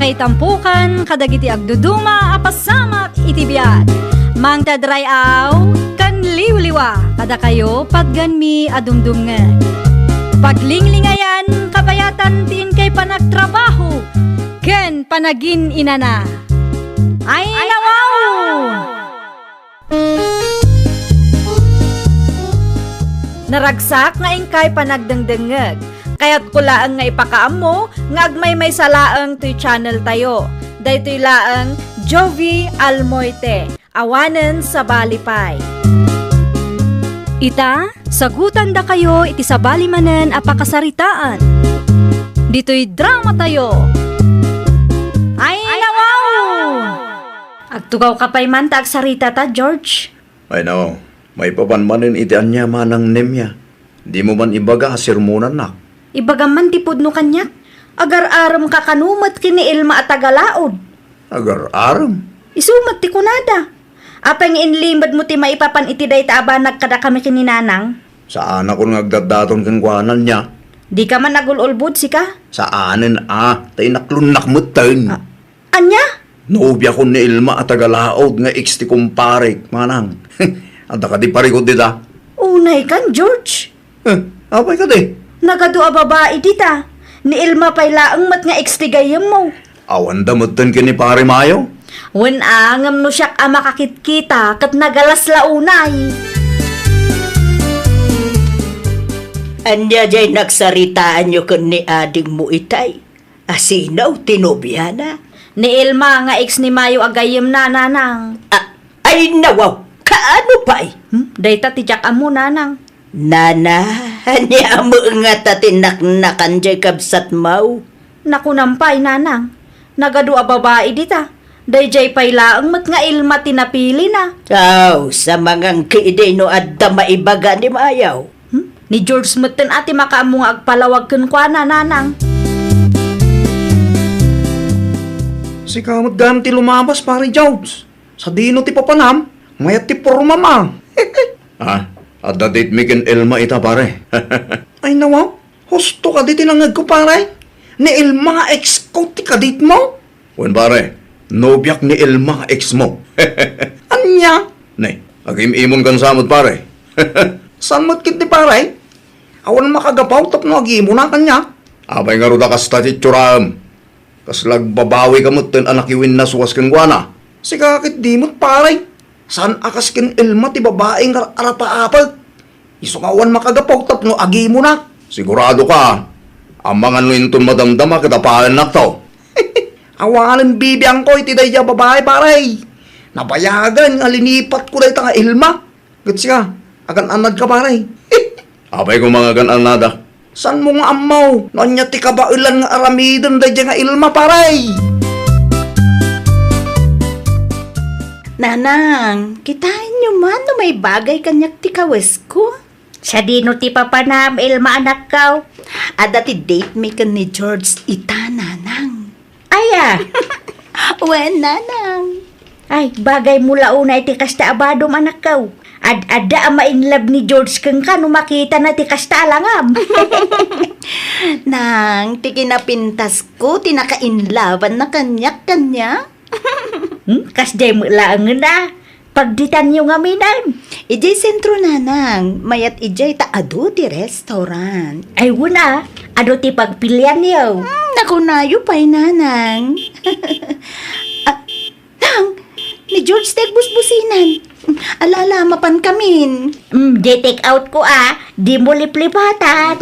kay tampukan, kadagiti agduduma, apasamak itibiyat. Mang tadrayaw, kan liwliwa, kada kayo pagganmi adumdumngan. Paglinglingayan, kabayatan tin kay panagtrabaho, ken panagin inana. Ay nawaw! Naragsak nga ingkay panagdengdengeg. Kaya't kulaang nga ipakaam mo, nga agmay salaang to'y channel tayo. Daytoy laang Jovi Almoite, awanen sa balipay. Ita, sagutan da kayo iti sa balimanen apakasaritaan. Dito'y drama tayo. Ay nawaw! Agtugaw ka pa'y man ta agsarita ta, George. Ay nawaw, may papanmanin iti anya manang nemya. Di mo man ibaga sirmunan na. Ibagaman tipod no kanyak, agar-aram ka kanumat kini Ilma at tagalaod. Agar-aram? Isumat ti kunada. Apeng inlimad mo ti maipapan iti day taabanag kada kami kininanang. Saan ako nagdadaton kang kuhanan niya? Di ka man nagululbud si ka? Saanin tayo naklunak mo tayo. Anya? Nobya ko ni Ilma at tagalaod nga iksti kumpare, manang. Anta ka di parikod dita. Unay kan, George. Apay ka di? Nagado a babae dita. Ni Ilma pa'y laang mat nga ekstigayam mo. Awan damutan kini pare Mayo? Wen angam no siyak a makakitkita kat nagalas launay. Anya jay nagsaritaan nyo kun ni ading mo itay. Asinaw tinubyana. Ni Ilma nga ex ni Mayo agayam na nanang. Ay nawaw, kaano pa'y? Dayta tijak amo nanang. Nana, anya mo nga tatinaknakan jay kabsat mau. Nakunampay nanang. Nagado a babae dita. Dayjay pay laang mat nga Ilma tinapili na. Aw, sa mangang kiide no adda maibaga ni Mayaw. Ni George Smitten ati makaamong agpalawag kun kwa na nanang. Si kamot ganti lumabas pare George. Sa dino ti papanam, mayat ti porma ma. At the date mikin Ilma ita pare. Ay nawaw, husto ka di tinangag ko pare. Ni Ilma nga ex ko ti kadit mo. Wen pare, nobyak ni Ilma nga ex mo. Anya? Nay, agim-imon kan samot pare. San mo't kit ti pare? Awan makagapaw tapno agimo na kanya. Abay nga ruda kas tati tsuram. Kas lagbabawi kamot ten anak iwin na suwas kang guana. Sikakit di mo't pare. San akas ken Ilma ti babaeng arapa-apag? Isukawan makagapaw tapno agimo na. Sigurado ka. Ang mga nuintun madamdama katapalan na to. Awalan bibiyang ko iti day babae pare. Napayagan nga linipat ko day nga Ilma. Gets ka, agan anad ka pare. Abay ko mga agan anada. San mo nga amaw? Nanya ti kabailan nga aramidon day nga Ilma pare. Nanang, kitain nyo man no may bagay kanyak ti kawes ko. Sa dino ti papanam Ilma anak kaw. Ada ti date me kan ni George ita, nanang. Aya. Wen, nanang. Ay, bagay mula una iti kasta abadom anak kaw. Ada ama in love ni George kang ka no makita na ti kasta alangam. Nang, ti kinapintas ko, tinaka-inlaban na kanyak-kanya. Kasday mo lang na. Pagditan nyo nga minan. Ijay sentro, nanang. Mayat ijay taado ti restaurant. Ay wala. Ado ti pagpilian niyo. Naku nayo pa'y, nanang. Nang, ni George tegbus-businan. Alala, mapan kamin. Di take out ko Di mo liplipatan.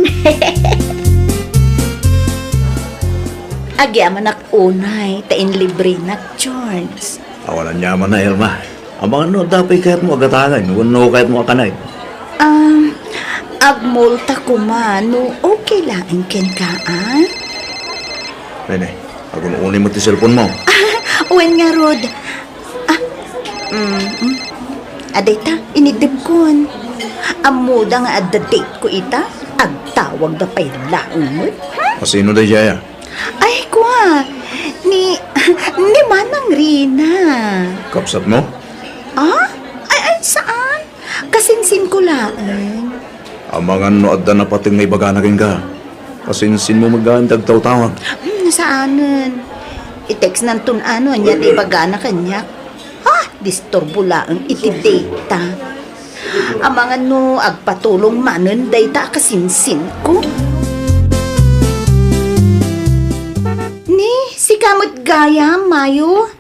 Agi amanak unay, tain libre nak, George. Awalan niya man na Ilma. Ang mga no dapat kahit mo agatangan. Wano kahit mo akanay. Agmulta ko man, no okay lang ken ka, Pwede, ako nuunin mo ti cellphone mo. Wen nga, Rod. Adita, inidib kon. Amuda nga adda date ko ita, agtawag da pa'y launod. Masino day siya? Ay, kwa, ni Manang Rina. Kapsat mo? Ay, saan? Kasinsin ko lang. Ang mga no adda na pating may baga na ka. Kasinsin mo magandang tawtawag. Nasaanan? I-text ng tunano niya di bagana kanya. Disturbo lang iti data. Ang mga no agpatulong manon data kasinsin ko. Ni, si kamot gaya, Mayo.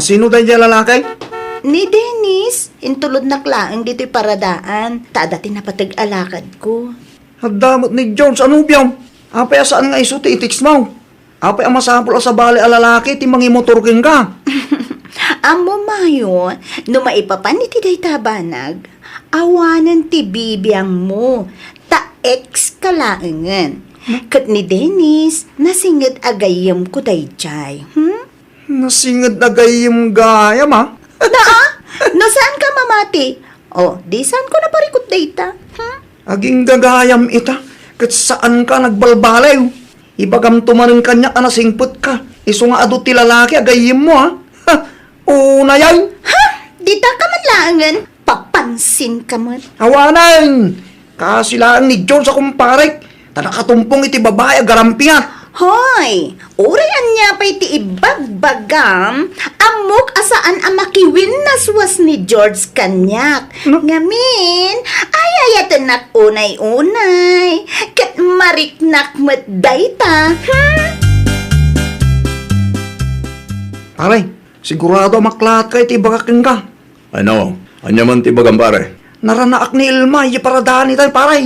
Sino tayo dyan lalaki? Ni Dennis, intulod na klaang dito'y paradaan. Tadati na patag-alakad ko. Damot ni Jones, ano biyam? Apay saan nga iso ti itiks mo? Apay ang masapol sa bali a lalaki, ti mangimotorking ka. Amo, Mayo, no maipapan iti day tabanag, awanan ti bibiyang mo, ta-ex kalaangan. Kat ni Dennis, nasingit agayam ko day jay. Nasingad na gayim gayam ha? No saan ka mamati? Di saan ko naparikot data? Aging gagayam ita, kat saan ka nagbalbalay? Ibagam tumanin kanya ka nasingput ka. Iso nga ado ti lalaki, agayim mo ha? Una yan! Dita ka man laangan, papansin ka man. Awanan! Kasilaan ni Jones sa kumparek. Tanakatumpong iti babae, agarampingat. Hoy, urayan niya pa iti ibagbagam, amok asaan ang makiwin naswas ni George kanyak. Ngamin, ayayatan nak unay-unay, kat mariknak mat dayta. Pare, sigurado maklat ka iti bagaking ka. Ano? Anya man ti bagam pare? Naranaak ni Ilma, iya paradaan tayo pare.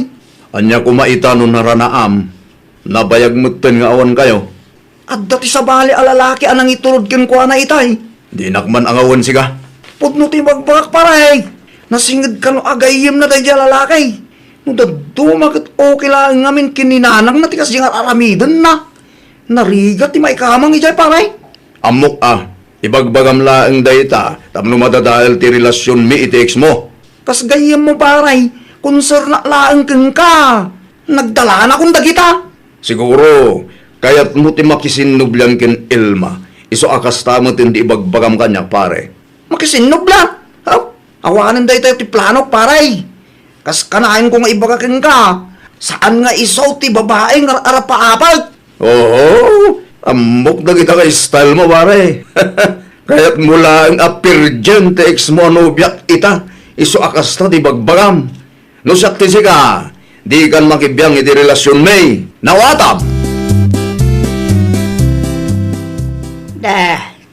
Anya kumaita no naranaam, nabayag mutten nga awan kayo. At dati sa bali alalaki anang itulod kin ko na itay. Di nakman ang awan siga. Pudno ti bagbagak pare. Nasingid ka no agayim na tayo lalaki. No dadumagat okay lang ngamin kininanang na ti kasi nga aramidan na. Narigat ti maikamang ijay pare. Amok ibagbagam laeng dayta, tapno madadahil ti relasyon mi iti ex mo. Kas gayim mo pare. Konsor na laang kin ka. Nagdala na kung dagita. Siguro, kaya't mo ti makisinublan kin Ilma, iso akas tamo ti ibagbagam kanya pare. Makisinubla. Awanan dahi tayo ti plano pare. Kas kanain ko nga ibagakin ka. Saan nga isaw ti babae nga arapa-apat? Oo, amok na kita kay style mo pare. Kaya't mula ang apirgen ti ex mo anubyak ita, iso akas ta ti bagbagam. No sakti ka, di kan makibiyang iti relasyon may nawatab.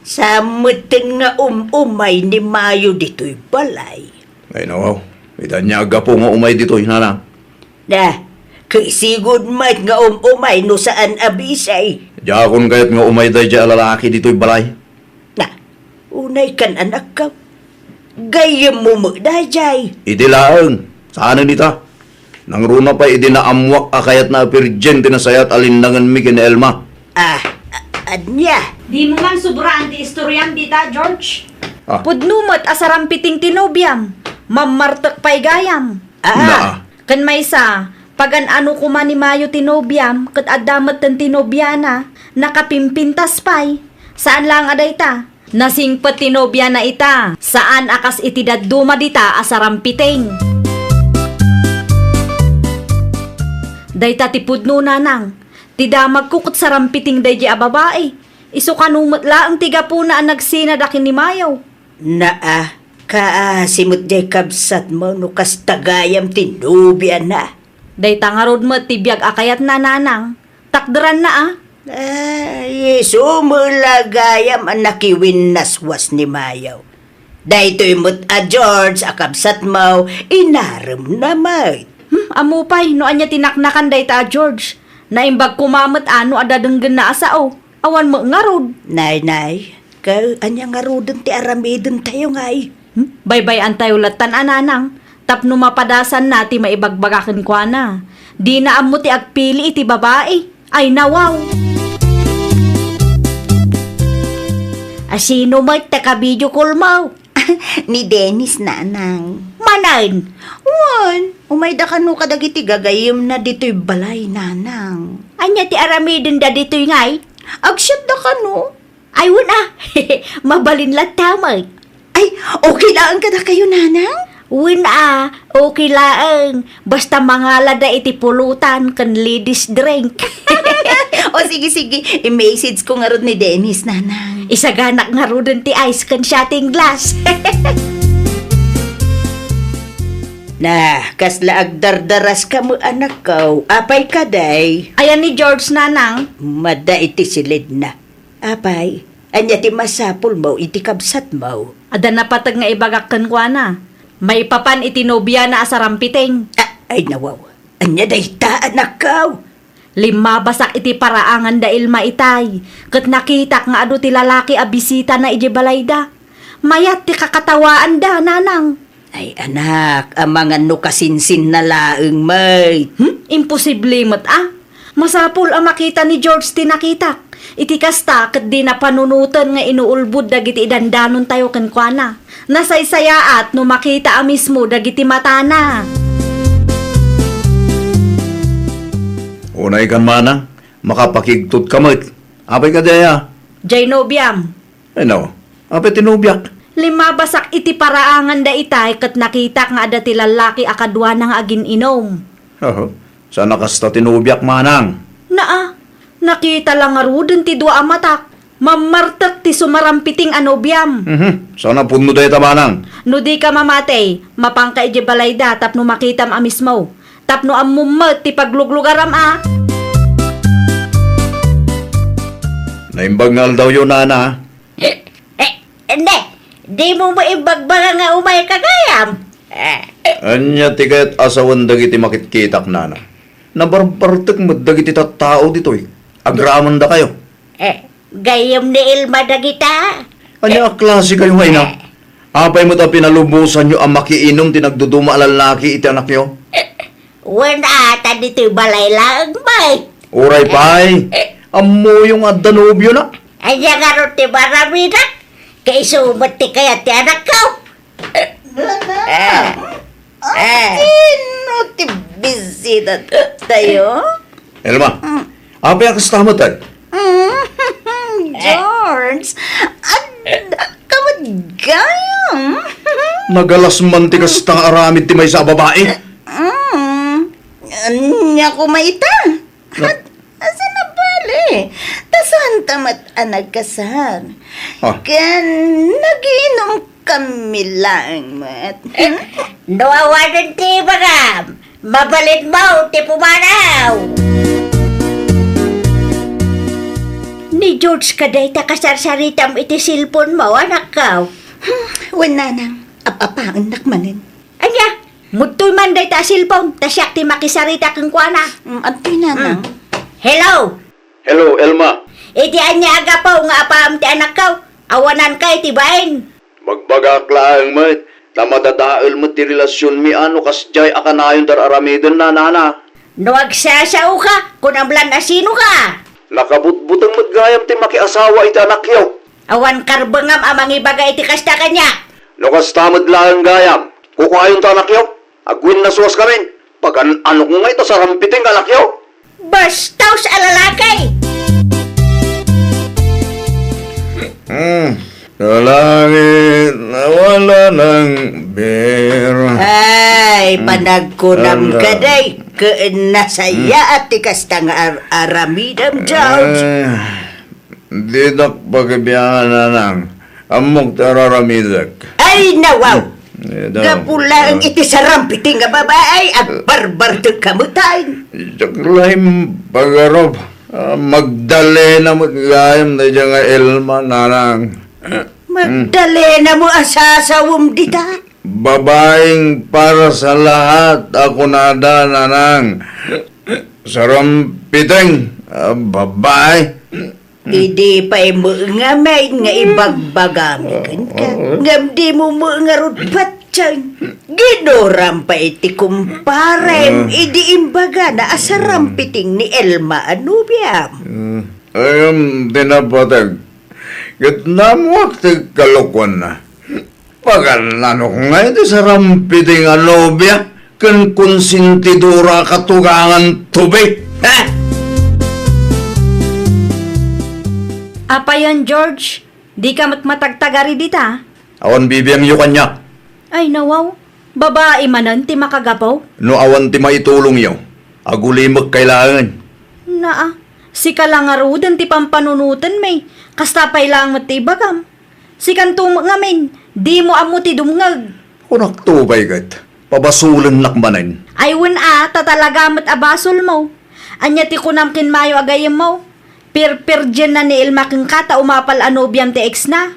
Sa mutin nga umay ni Mayo dito'y balay. Ay nawaw, ita niya aga po nga umay dito, hinana. Kay sigod mat nga umay no saan abisay. Diya akong kayat nga umay day diya lalaki dito'y balay. Unay kan anak ka. Gayam mo mo dayjay. Iti laeng, saan nita? Nang runa pa iti naamwak akayat na pirgen tinasayat alindangan mi kin Elma. Anya? Di mo man sobraan ti istoryam dita, George. Pudnumot asarampiting tinobyam. Mamartak pa'y gayam. Na. Kan may sa, pagan ano kuma ni Mayo tinobyam, kat adamat ten tinobyana, nakapimpintas pa'y. Saan lang aday ta? Nasingpet tinobyana ita. Saan akas itidad duma dita asarampiting. Dayta ti pudno nanang. Tidamag kukot sarampiting daydi a babae. Isu kanumot laang tiga po na nagsina dakin ni Mayo. Simot day kabsat mo no kas tagayam tinubyan na. Dayta nga rod mo tibiyag akayat na nanang. Takderan na Sumulagayam ang nakiwin naswas ni Mayo. Daytoy mo't George akabsat mo, inaram na may. Amupay, no anya tinaknakan dayta George. Naimbag kumamot ano adadenggen na asao. Awan mo nga rod. Nay, anya nga rodon ti aramidon tayo ngay. Baybay antayo latan ananang. Tapno mapadasan na ti maibagbagakin kwa na. Di na amo ti agpili iti babae. Ay nawaw. Asino mo taka-video call mo? Ni Dennis nanang. Manain. Wan, umayda ka no kadagiti gagayim na dito'y balay nanang. Anya ti aramidin da dito'y ngay? Agsyat da ka no? Ay wala. Mabalin lang tamay. Ay, okay lang ka na kayo nanang? Okay laang. Basta mangala da iti pulutan kan ladies drink. O sige, i-message ko nga ron ni Dennis, nanang. Isaganak nga rudin ti ice kan shotting glass. Nah, kasla agdardaras ka mo anak ko. Apay ka day. Ayan ni George nanang. Mada iti silid na. Apay, anya ti masapul mo, iti kabsat mo. Ada na patag nga ibagakan ko na. May papan itinobya na asarampiting. Ay nawaw, anya day ta anak ko. 5 basak iti paraangan da ilma itay. Kat nakita nga ado ti lalaki a bisita na iji balayda. Mayat ti kakatawaan da nanang. Ay anak, amangan no kasinsin na laeng may. Imposible mat Masapul ang makita ni George ti nakita. Iti kasta kat di na panunutan nga inuulbud dagiti idandanon tayo kenkwana. Nasaysayaat no makita a mismo dagiti matana. Unay kan manang, makapakigtot kamot. Apay ka daya. Jay nobyam. Ano? Apay tinubyak. 5 basak iti paraangan da itay kat nakita nga ada ti lalaki akadwa ng agin inom. Sana kasta tinubyak manang. Nakita lang nga rudin ti dua amatak. Mamartak ti sumarampiting anobyam. Sana puno daya manang. No di ka mamatay, mapangka iji balayda tapno makitam amis mo. Tapno amumot ti pagluglugaram Naimbagngal daw yun, nana. Hindi, di mo maibagbaga nga umay kagayam. Anya tiket asawan dagiti makitkitak, nana. Nabarbartek mo dagiti tattao dito eh. Agraman da kayo. Gayam ni Ilma dagita. Anya klase kayo ngayon na? Apay mo ta pinalubusan nyo ang makiinom tinagduduma lalaki iti anak nyo? Wala ata dito'y balay lang, bay. Uray pay, amo yung Danubyo na. Anya nga ron ti maramina. Kay sumat ti kaya ti anak ko. Sino ti bisita tayo? Elma, apay ang kasama tayo? George, kamad gayam. Nagalas man ti kastang aramid ti may sa babae. Anya ko maita. Asa na bali? Tasan tamat anag kasar. Kan naginom kami lang, mat. Nawawanan ti bagam. Mabalit mo, ti pumanaw. Ni George kaday ta kasarsaritam iti silpon mo, anak ka. Wala nang. Apapaan nakmanin. Anya, mutoy man day ta silpon, tasyak ti makisarita kang kuana. Atoy nanang. Hello! Hello, Elma. Iti anya aga pa nga apaam ti anak ka. Awanan kay ti bain. Magbagak lang mo. Tamadadaal mo ti relasyon mi ano kasjay akanayon dar aramidon na nana. Nuagsasaw ka, kung amblan asino ka. Nakabutbutang magayam ti makiasawa iti anak yo. Awan karbangam amang ibaga iti kasta kanya. Lukas tamad lang gayam. Kukuhayon ta anak yo. Agwin na suwas kami. Pag ano ko nga ito sa rampiting anak yo. Bastaw sa alalakay. Langit nawala ng bera. Ay, panagkunam ka day. Nasaya at tikas tang aramidam, George. Di na pagbiyahan na lang. Amok tararamidak. Ay, nawaw. Gapula ang iti sa rampiting nga babae at barbar ng kamutay. Jaklaim pagarob. Magdalena magayam na dyan nga Elma nanang. Magdalena mo asasawom dita. Babaeng para sa lahat ako nada nanang. Sarampiting. Babae. Idi pa mo nga may nga ibagbagamikan ka. Ngam di mo mo nga rudpat tiyan. Ginoram pa iti kumparem. Idi imbaga na asarampiting ni Elma Anubiam. Ayam dinapatag. Gitna mo akti kalukwan na. Pagkalano ko nga ito sa rampiting anobya. Kan konsintidura katugangan tubig. Ha? Apa yan, George? Di ka matagtagari dita? Awan bibiyang yu kanya. Ay, nawaw. Babae manan ti makagapaw? No awan ti maitulong yaw. Aguli magkailangan. Naa, Si kalangarudan ti pampanunutan may, kasta pay lang mat ti bagam. Si kantum ngamin, di mo amo ti dumngag. Unak tubay kat, pabasulan lakmanin. Ay tatalaga mat abasol mo. Anya ti kunam mayo agayam mo. Pir-dyan na ni Ilma kang kata umapal anobyam ti ex na.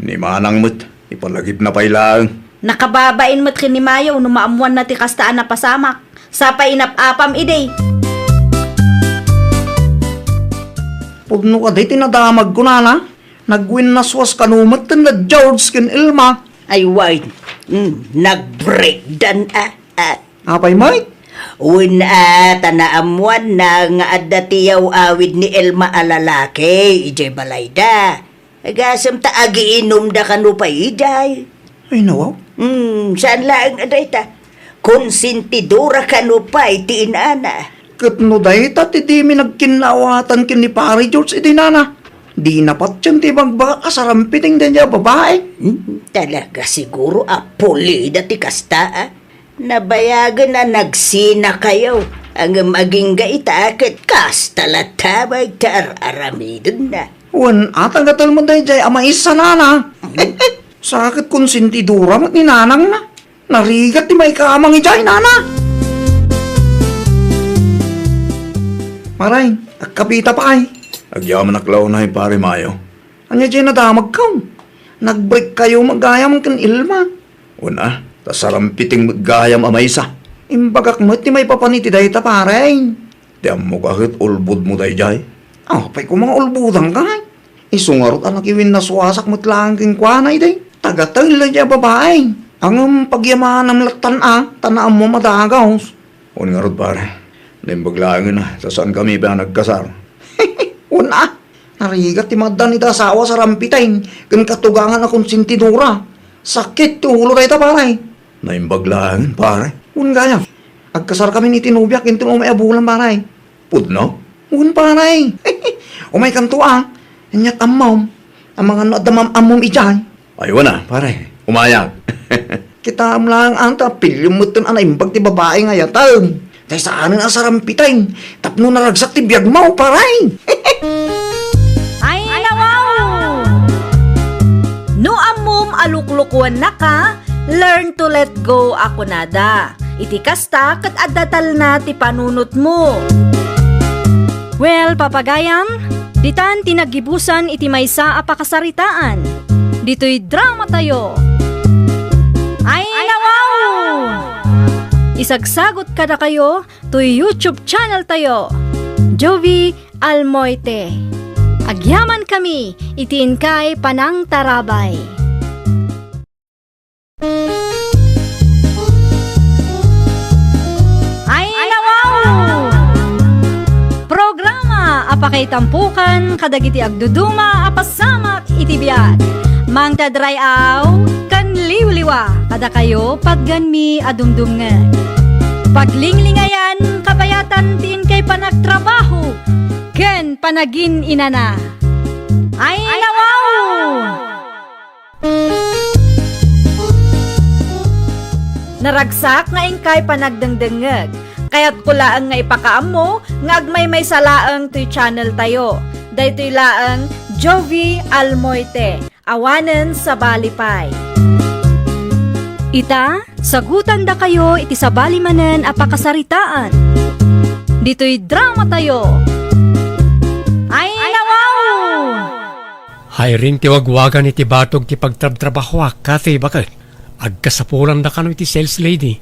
Ni manang mo't, ipalagip na pailang. Nakababain mo't kin ni Mayo no maamuan na ti kastaan na pasamak. Sa painap-apam ide. Pudno ka day tinadamag ko na. Nagwin na swas kanumat na George kin Ilma. Ay, wait. Nag-breakdown Apay, Mike? Tanaamuan na nga adatiyaw awid ni Elma alalaki, ijay balayda. Agasam ta agiinom da kanu pa ijay. Ay, nawaw. Saan lang aday ta? Konsentidora kanu pa itiin ana. Katno day ti di mi nagkinawatan kin ni Pari George iti nana. Di napat yan ti bagbaka kasarampiting din niya babae. Talaga siguro apulida ti kasta Nabayagan na nagsina kayo ang maging gaitakit kastalatabay aramidon na. Wan, atang gatal mo day jay ama isa nana. Sakit konsentidura mat ni nanang na. Narigat ti may kamang ijay nana. Maray, agkapita pa ay. Agyaman naklaw na pare Mayo. Anya jay nadamag kaw. Nagbreak kayo magayam kan Ilma. Una, tasarampiting magayam amaysa. Imbagak mo ti may papaniti day ta pare. Di mo kahit ulbud mo day jay. Pay ko mga ulbudang ka ay. Isungarot anak iwin na suwasak mo't lang king kwanay day. Tagatay lang dya babae. Ang pagyaman ng latan tanaam mo madagaws. Ungarot pare, naimbaglaangin na sa saan kami ba nagkasar. Una, narigat ti magdan ita asawa sa rampitay. Kan katugangan akong sintidura. Sakit ti ulo day ta pare. Naimbaglaangin pare. Un gaya. Agkasar kami ni tinubyak into may abulan pare. Pudno? Un pare. Umay kanto Anyat amam. Ang mga nadamam amom ijay. Ayaw na pare, umayag. Kita lang ang tapil yung muton anay imbag ti babae nga yatang. Dahil saan ang asarampitay. Tapno naragsak ti biyag mo pare. Ay, nawaw! No amom aluklukuan na ka, learn to let go ako nada. Iti kasta kat adatal na ti panunot mo. Well, papagayam, ditan tinagibusan iti maysa a pakasaritaan. Dito'y drama tayo. Ay, nawaw! Isagsagot kada kayo to YouTube channel tayo. Jovi Almoite. Agyaman kami, itiin kay Panang Tarabay. Ay, nawaw! Programa apakay tampukan kadagiti agduduma apasamak itibiyat. Mang tadrayaw kan liwliwa kada kayo pagganmi adumdumngan. Paglinglingayan kabayatan tin kay panagtrabaho ken panagin inana. Ay, nawaw! Naragsak nga ingkay panagdengdengeg. Kaya't kulaang nga ipakaam mo, nga agmay may salaang to'y channel tayo. Daytoy laang Jovi Almoite, awanen sa balipay. Ita, sagutan da kayo iti sa balimanen a pakasaritaan. Dito'y drama tayo. Ay, nawaw! Hayring ti wagwagan iti batog ti pagtrabtrabahwak kati bakit? Agkasapulan da kano iti sales lady.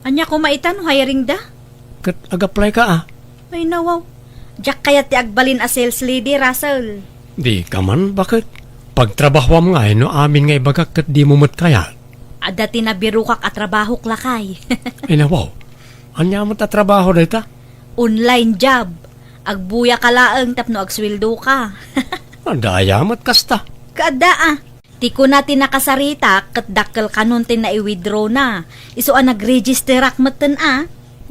Anya kumaitan, hiring da? Kat ag-apply ka Ay, nawaw. Diyak kaya ti agbalin a sales lady, Russell. Di ka man bakit? Pagtrabahwam nga no amin nga ibagak kat di mo mat kaya. Ada tinabirukak at trabaho klakay. Ay nawaw, anya mo ta trabaho dita? Online job. Agbuya ka laang tapno agsweldo ka. Andaya mat kasta. Kada Ti ko natin nakasarita kat dakkel kanon tin na i-withdraw na. Iso nag-register akmeten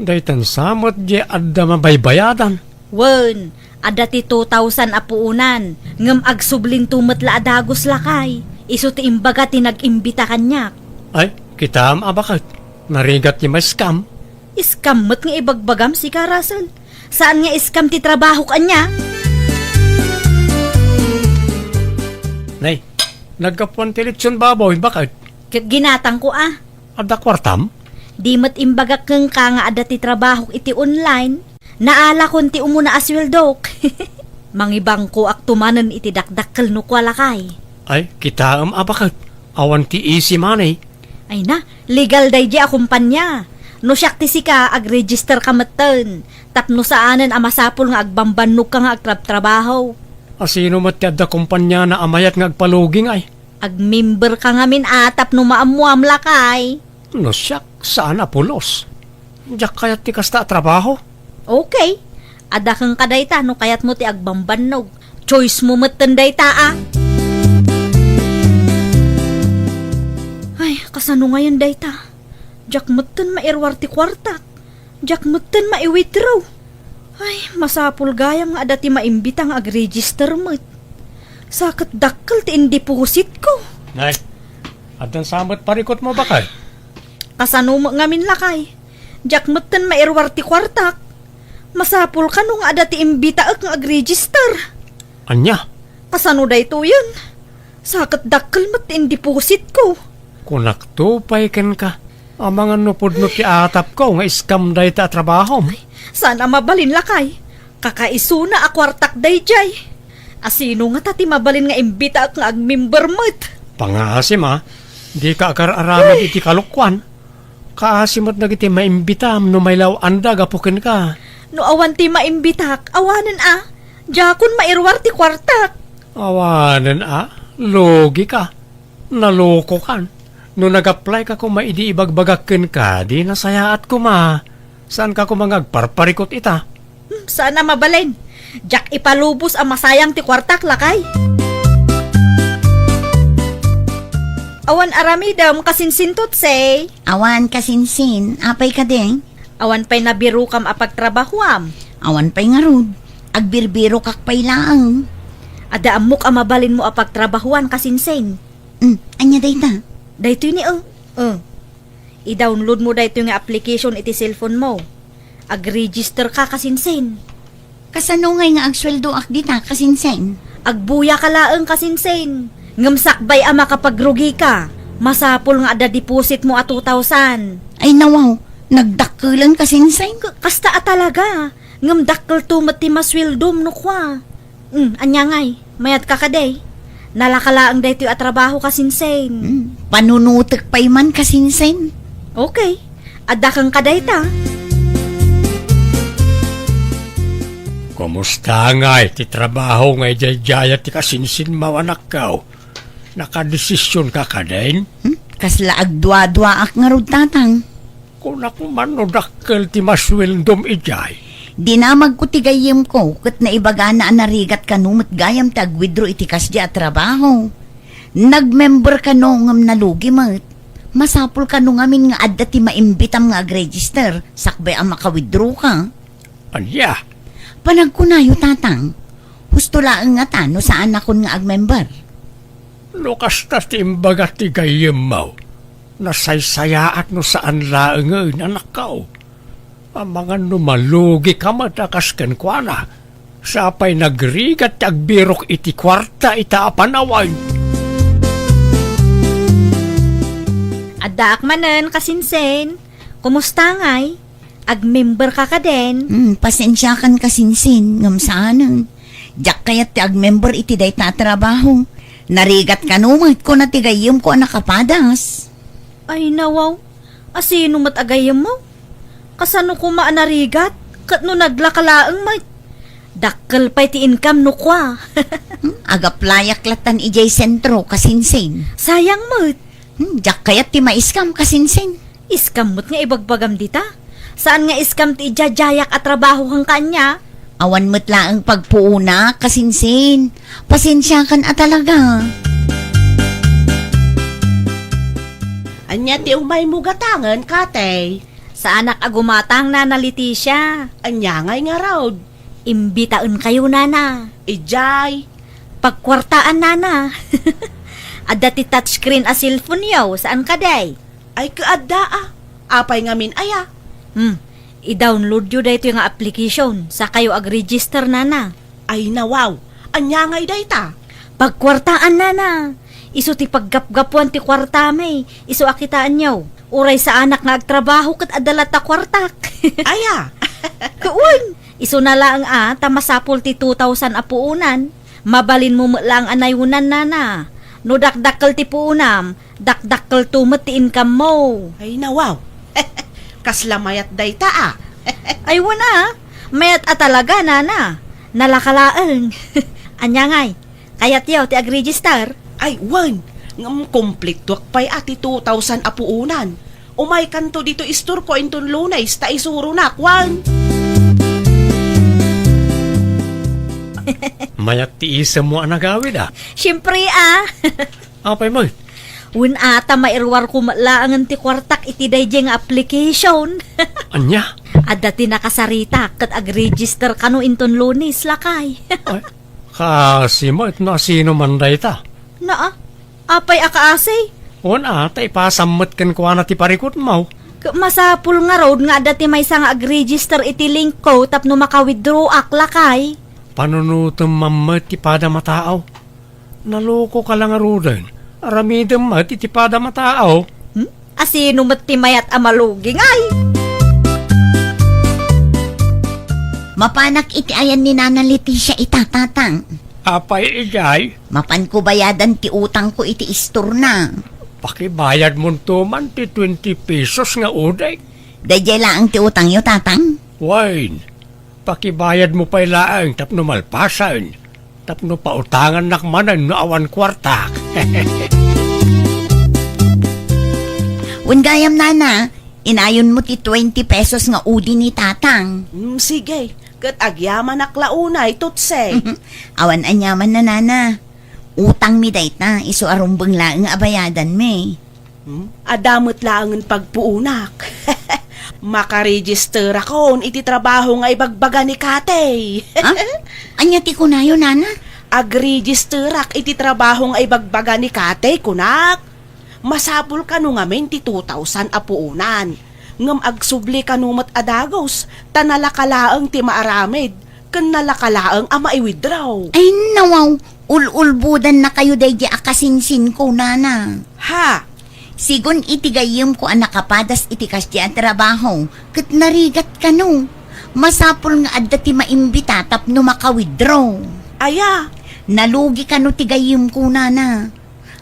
Daytan samot di adda mabaybayadan. Wen, ada ti 2,000 apuunan. Ngem agsubling tumetla adagos lakay. Iso ti imbaga ti nag-imbita kanyak. Ay, kita bakit? Narigat ni may scam. Iskam met nga ibagbagam si Russell. Saan nga iskam ti trabaho kanya? Nay, nagkapuan teletsyon baboy, bakit? Ginatang ko Ada kwartam? Di mat imbagak keng ka nga ada ti trabaho iti online. Naala kon ti umuna aswildok. Mangibang ko aktumanen iti dakdakkel no kwalakay. Ay, kita bakit? Awan ti easy money. Ay na, legal day di akumpanya. No siyak ti sika, ag-register ka matan. Tapno saanan amasapol nga agbambannog ka nga agtrab-trabaho. Asino matiyad da kumpanya na amayat nga agpaluging ay? Ag-member ka nga min atap no maamuam lakay. No siyak, saan apulos? Diyak kayat ti kasta trabaho? Okay. Ada kang kadayta no kayat mo ti agbambannog. Choice mo matan dayta Ay, kasano ngayon dayta? Diyak matan mairwar ti kwartak. Diyak matan maiwithdraw. Ay, masapul gayam nga ada ti maimbitang ag-register mo't. Sakit dakkel ti indeposit ko. Nay, adan samot parikot mo bakal? Kasano mo ngamin lakay. Diyak matan mairwar ti kwartak. Masapul ka nung ada ti imbitaak nga ag-register. Anya? Kasano dayto yun? Sakit dakkel mo't ti indeposit ko. Kunak tupay ken ka. Ang mga nupod no ti atap ko nga iskam day ta trabaho. Sana mabalin lakay. Kakaisuna akwartak day jay. Asino nga tati mabalin nga imbita ak nga agmember mo't. Pangasim di ka akar-aramid iti kalukwan. Kaasimot na iti maimbitam no may law anda gapukin ka. No awan ti maimbitak, awanan Jakun mairwar ti kwartak. Awanan logi ka. Naloko kan. No nag-apply ka kung maidi ibagbagakin ka, di nasayaat ko Saan ka kumangagparparikot ita? Sana mabalin. Jak ipalubos ang masayang ti kwartak lakay. Awan aramidam kasinsintot say. Awan kasinsin, apay ka ding. Awan pa'y nabiru kam apagtrabahuam. Awan pa'y nga rod. Agbirbiro kakpay lang. Ada amok ang mabalin mo apagtrabahuan kasinsin. Anya dayta? Dayto ni I-download mo dayto nga application iti cellphone mo. Ag-register ka kasinsin. Kasano ngay nga agsweldo ak dita kasinsen? Agbuya ka laeng kasinsin. Ngamsakbay ama kapag rugi ka. Masapol nga ada deposit mo 2,000. Ay nawaw, nagdakkelan kasinsen? Kasta talaga. Ngamdakkel tumat ti maswildom no kwa. Anya ngay, mayat ka kaday. Nalakalaang dayto a trabaho kasinsen. Panunutek pa'y man kasinsen. Okay, ada kang kadayta. Kumusta nga ti trabaho nga ijayjaya ti kasinsin mawanak ka? Nakadesisyon ka ka din? Kasla agdwa-dwa ak nga rod tatang. Kung ako man no dakkel ti maswildom ijay. Di na magkutigayim ko kat naibaga na anarigat ka numit gayam tag withdraw iti kasya at trabaho. Nag-member ka no ngam nalugi mat. Masapul ka no ngamin nga adda ti maimbitam nga ag-register sakbay ang maka-withdraw ka. Anya? Panagkunayo tatang. Husto laang nga tano saan akon nga ag-member. Lukas ta ti imbagat ti gayem mo. Nasaysayaat no saan laang anak kao. Ang mga numalugi ka matakas ken kwa na. Sapay nagrigat agbirok iti kwarta ita apanaway. Ada akmanen kasinsen. Kumusta ngay? Ag-member ka din. Pasensya kan kasinsin ngam saanan. Diyak kayat ti ag-member iti day tatrabaho. Narigat ka numit ko na tigayim ko nakapadas. Ay nawaw. Asino mat agayam mo? Kasano ko maanarigat? Kat no naglakalaang may. Dakkel pa'y ti income no kwa. Agaplayak latan ijay sentro kasinsin. Sayang mo't. Diyak kayat ti maiskam kasinsin. Iskam mo't nga ibagbagam dita. Saan nga iskam ti ijajayak at trabaho hang kanya? Awan mo't laang pagpuuna kasinsin. Pasensya kan talaga. Anya ti umay mo gatangan, kate. Sa anak agumatang na Leticia. Anya ngay nga raw. Imbitaan kayo nana. Ijay. Pagkwartaan nana. Adda ti touchscreen a cellphone yaw. Saan ka day? Ay kaadda Apay ngamin aya. I-download yun dahito yung application. Sa kayo ag-register nana. Ay nawaw. Anya ngay dayta. Pagkwartaan na. Iso ti paggapgapuan ti kwarta may. Iso akitaan nyaw. Uray sa anak nga agtrabaho kat adala ta kwartak. Aya, Kuun! Iso na lang tamasapol ti 2,000 apuunan. Mabalin mo lang anayunan na. No dakdakkel ti puunam, dakdakkel tumet ti income mo. ay nawaw. Kaslamayat day ta Ay wala, mayat talaga nana. Nalakalaang. Anya ngay, kayat yaw ti ag-register. Ay, wan. Ngam complete tuak pa'y ati 2,000 apuunan. Umay kanto dito istor ko inton lunays ta isuro na, wan. Mayat ti isa mo ang nagawid Siyempre Apay mo, Wun ata mairwar ko malaangan ti kwartak iti dayjay nga application. anya? Adda ti nakasarita kat ag-register kano inton lunes lakay. Ay, kasi mo, na sino man dayta? Naa, apay akaasay. Ta ipasamot kan kuha na ti parikot mo. Masapul nga road nga adda ti may nga ag-register iti link ko tapno maka-withdraw ak lakay. Panunutom mamat ti pada mataaw. Naloko ka lang arudan. Aramidam mat iti pada mataaw. Asino mat ti mayat amaluging ay. Mapanak iti ayan ni Nana Leticia itatatang. Apay igay, Mapan ko bayadan ti utang ko iti istor na. pakibayad mo tuman ti 20 pesos nga uday. Dayjay laang ti utang yo tatang. Wine, pakibayad mo pa'y laang tapno malpasan. Tapno pautangan nakmanan no awan kwarta. Ungayam nana, inayon mo ti 20 pesos nga udi ni tatang. Sige, kat agyaman aklaunay, tutse. Awan anyaman na nana. Utang mi dayta, iso arumbang laang abayadan me. Adamot laangan pagpuunak. Makaregister akon iti trabaho nga ibagbaga ni Katay. Ha? Anya ti kunayo nana? Ag-register ak iti trabaho nga ibagbaga ni Katay, kunak. Masapul ka no nga men ti 2,000 apuunan. Ngam agsubli ka no mat adagos, tanalakalaang ti maaramid, kan nalakalaang ama i-withdraw. Ay nawaw, ululbudan na kayo dayjay akasinsin ko nana. Ha? Sigon itigayim ko ang nakapadas iti kasya trabaho, kat narigat ka no. Masapul nga adda ti maimbita tapno maka-withdraw. Aya, Nalugi ka no tigayim ko nana.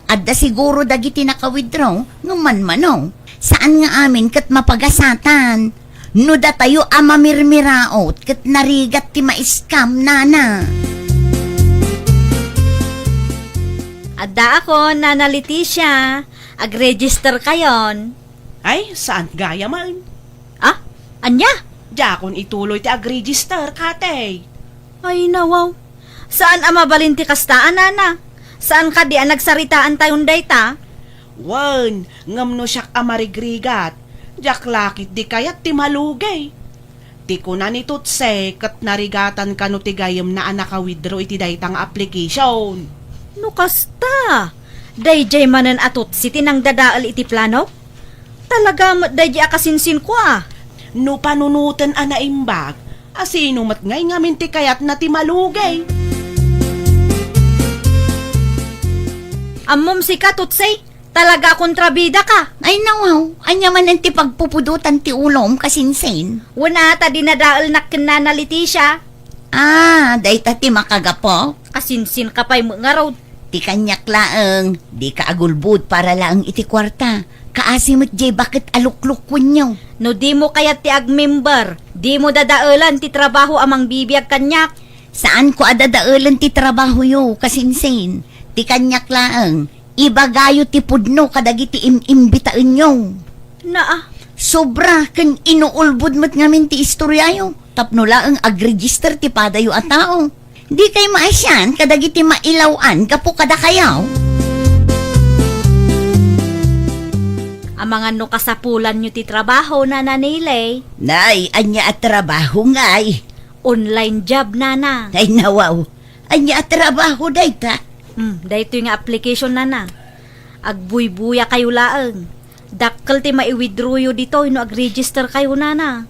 Adda siguro dagiti naka-withdraw, nga manmano. Saan nga amin kat mapagasatan? No da tayo amamirmiraot, kat narigat ti ma-scam nana. Adda ako, Nana Leticia. Ag-register kayon. ay saan gaya man? Anya? Jakon ituloy ti ag-register, Katay. Ay nawaw. Saan mabalin ti kastaan, Nana? Saan ka di nagsaritaan tayon dayta? Wan, ngam no siyak amarigrigat. Jak lakit di kayat ti malugay. Ti ko na ni tutse kat narigatan ka no ti gayam na anaka-withdraw iti daytang application. No kasta. Dayjay manan atot si tinang dadaal iti plano? Talaga dayjay akasinsin ko No panunutan anaimbag, asino mat ngay ngamin ti kayat na ti malugay. Ammom si ka, Tutsay. Talaga kontrabida ka. Ay nawaw, anya man ang ti pagpupudutan ti ulom kasinsin. Wala ta dinadaal na Nana Leticia. Dayta ti makagapo. Kasinsin ka pa'y mga road. Ti kanyak laeng, di ka agulbud para laeng iti kwarta. Kaasimot jay bakit alukluk kunyo. No di mo kaya ti ag-member. Di mo dadaalan ti trabaho amang bibiyag kanyak. Saan ko adadaalan ti trabaho yo kasinsin? Ti kanyak laeng, ibagayo ti pudno kadagiti imbitaan nyo. Sobra kan inuulbud mo't ngamin ti istoryayo. Tapno laeng ag-register ti padayo at tao. Di kay maasyan kadagiti mailawan kapo kada kayaw. Ang mga no kasapulan nyo ti trabaho, Nana Nilay. Nay, anya at trabaho ngay. Online job, Nana. Ay nawaw, anya at trabaho dayta. Dahito yung application, Nana. Agbuy-buya kayo laang. Dakkel ti maiwithdraw yo dito, no ag-register kayo, Nana.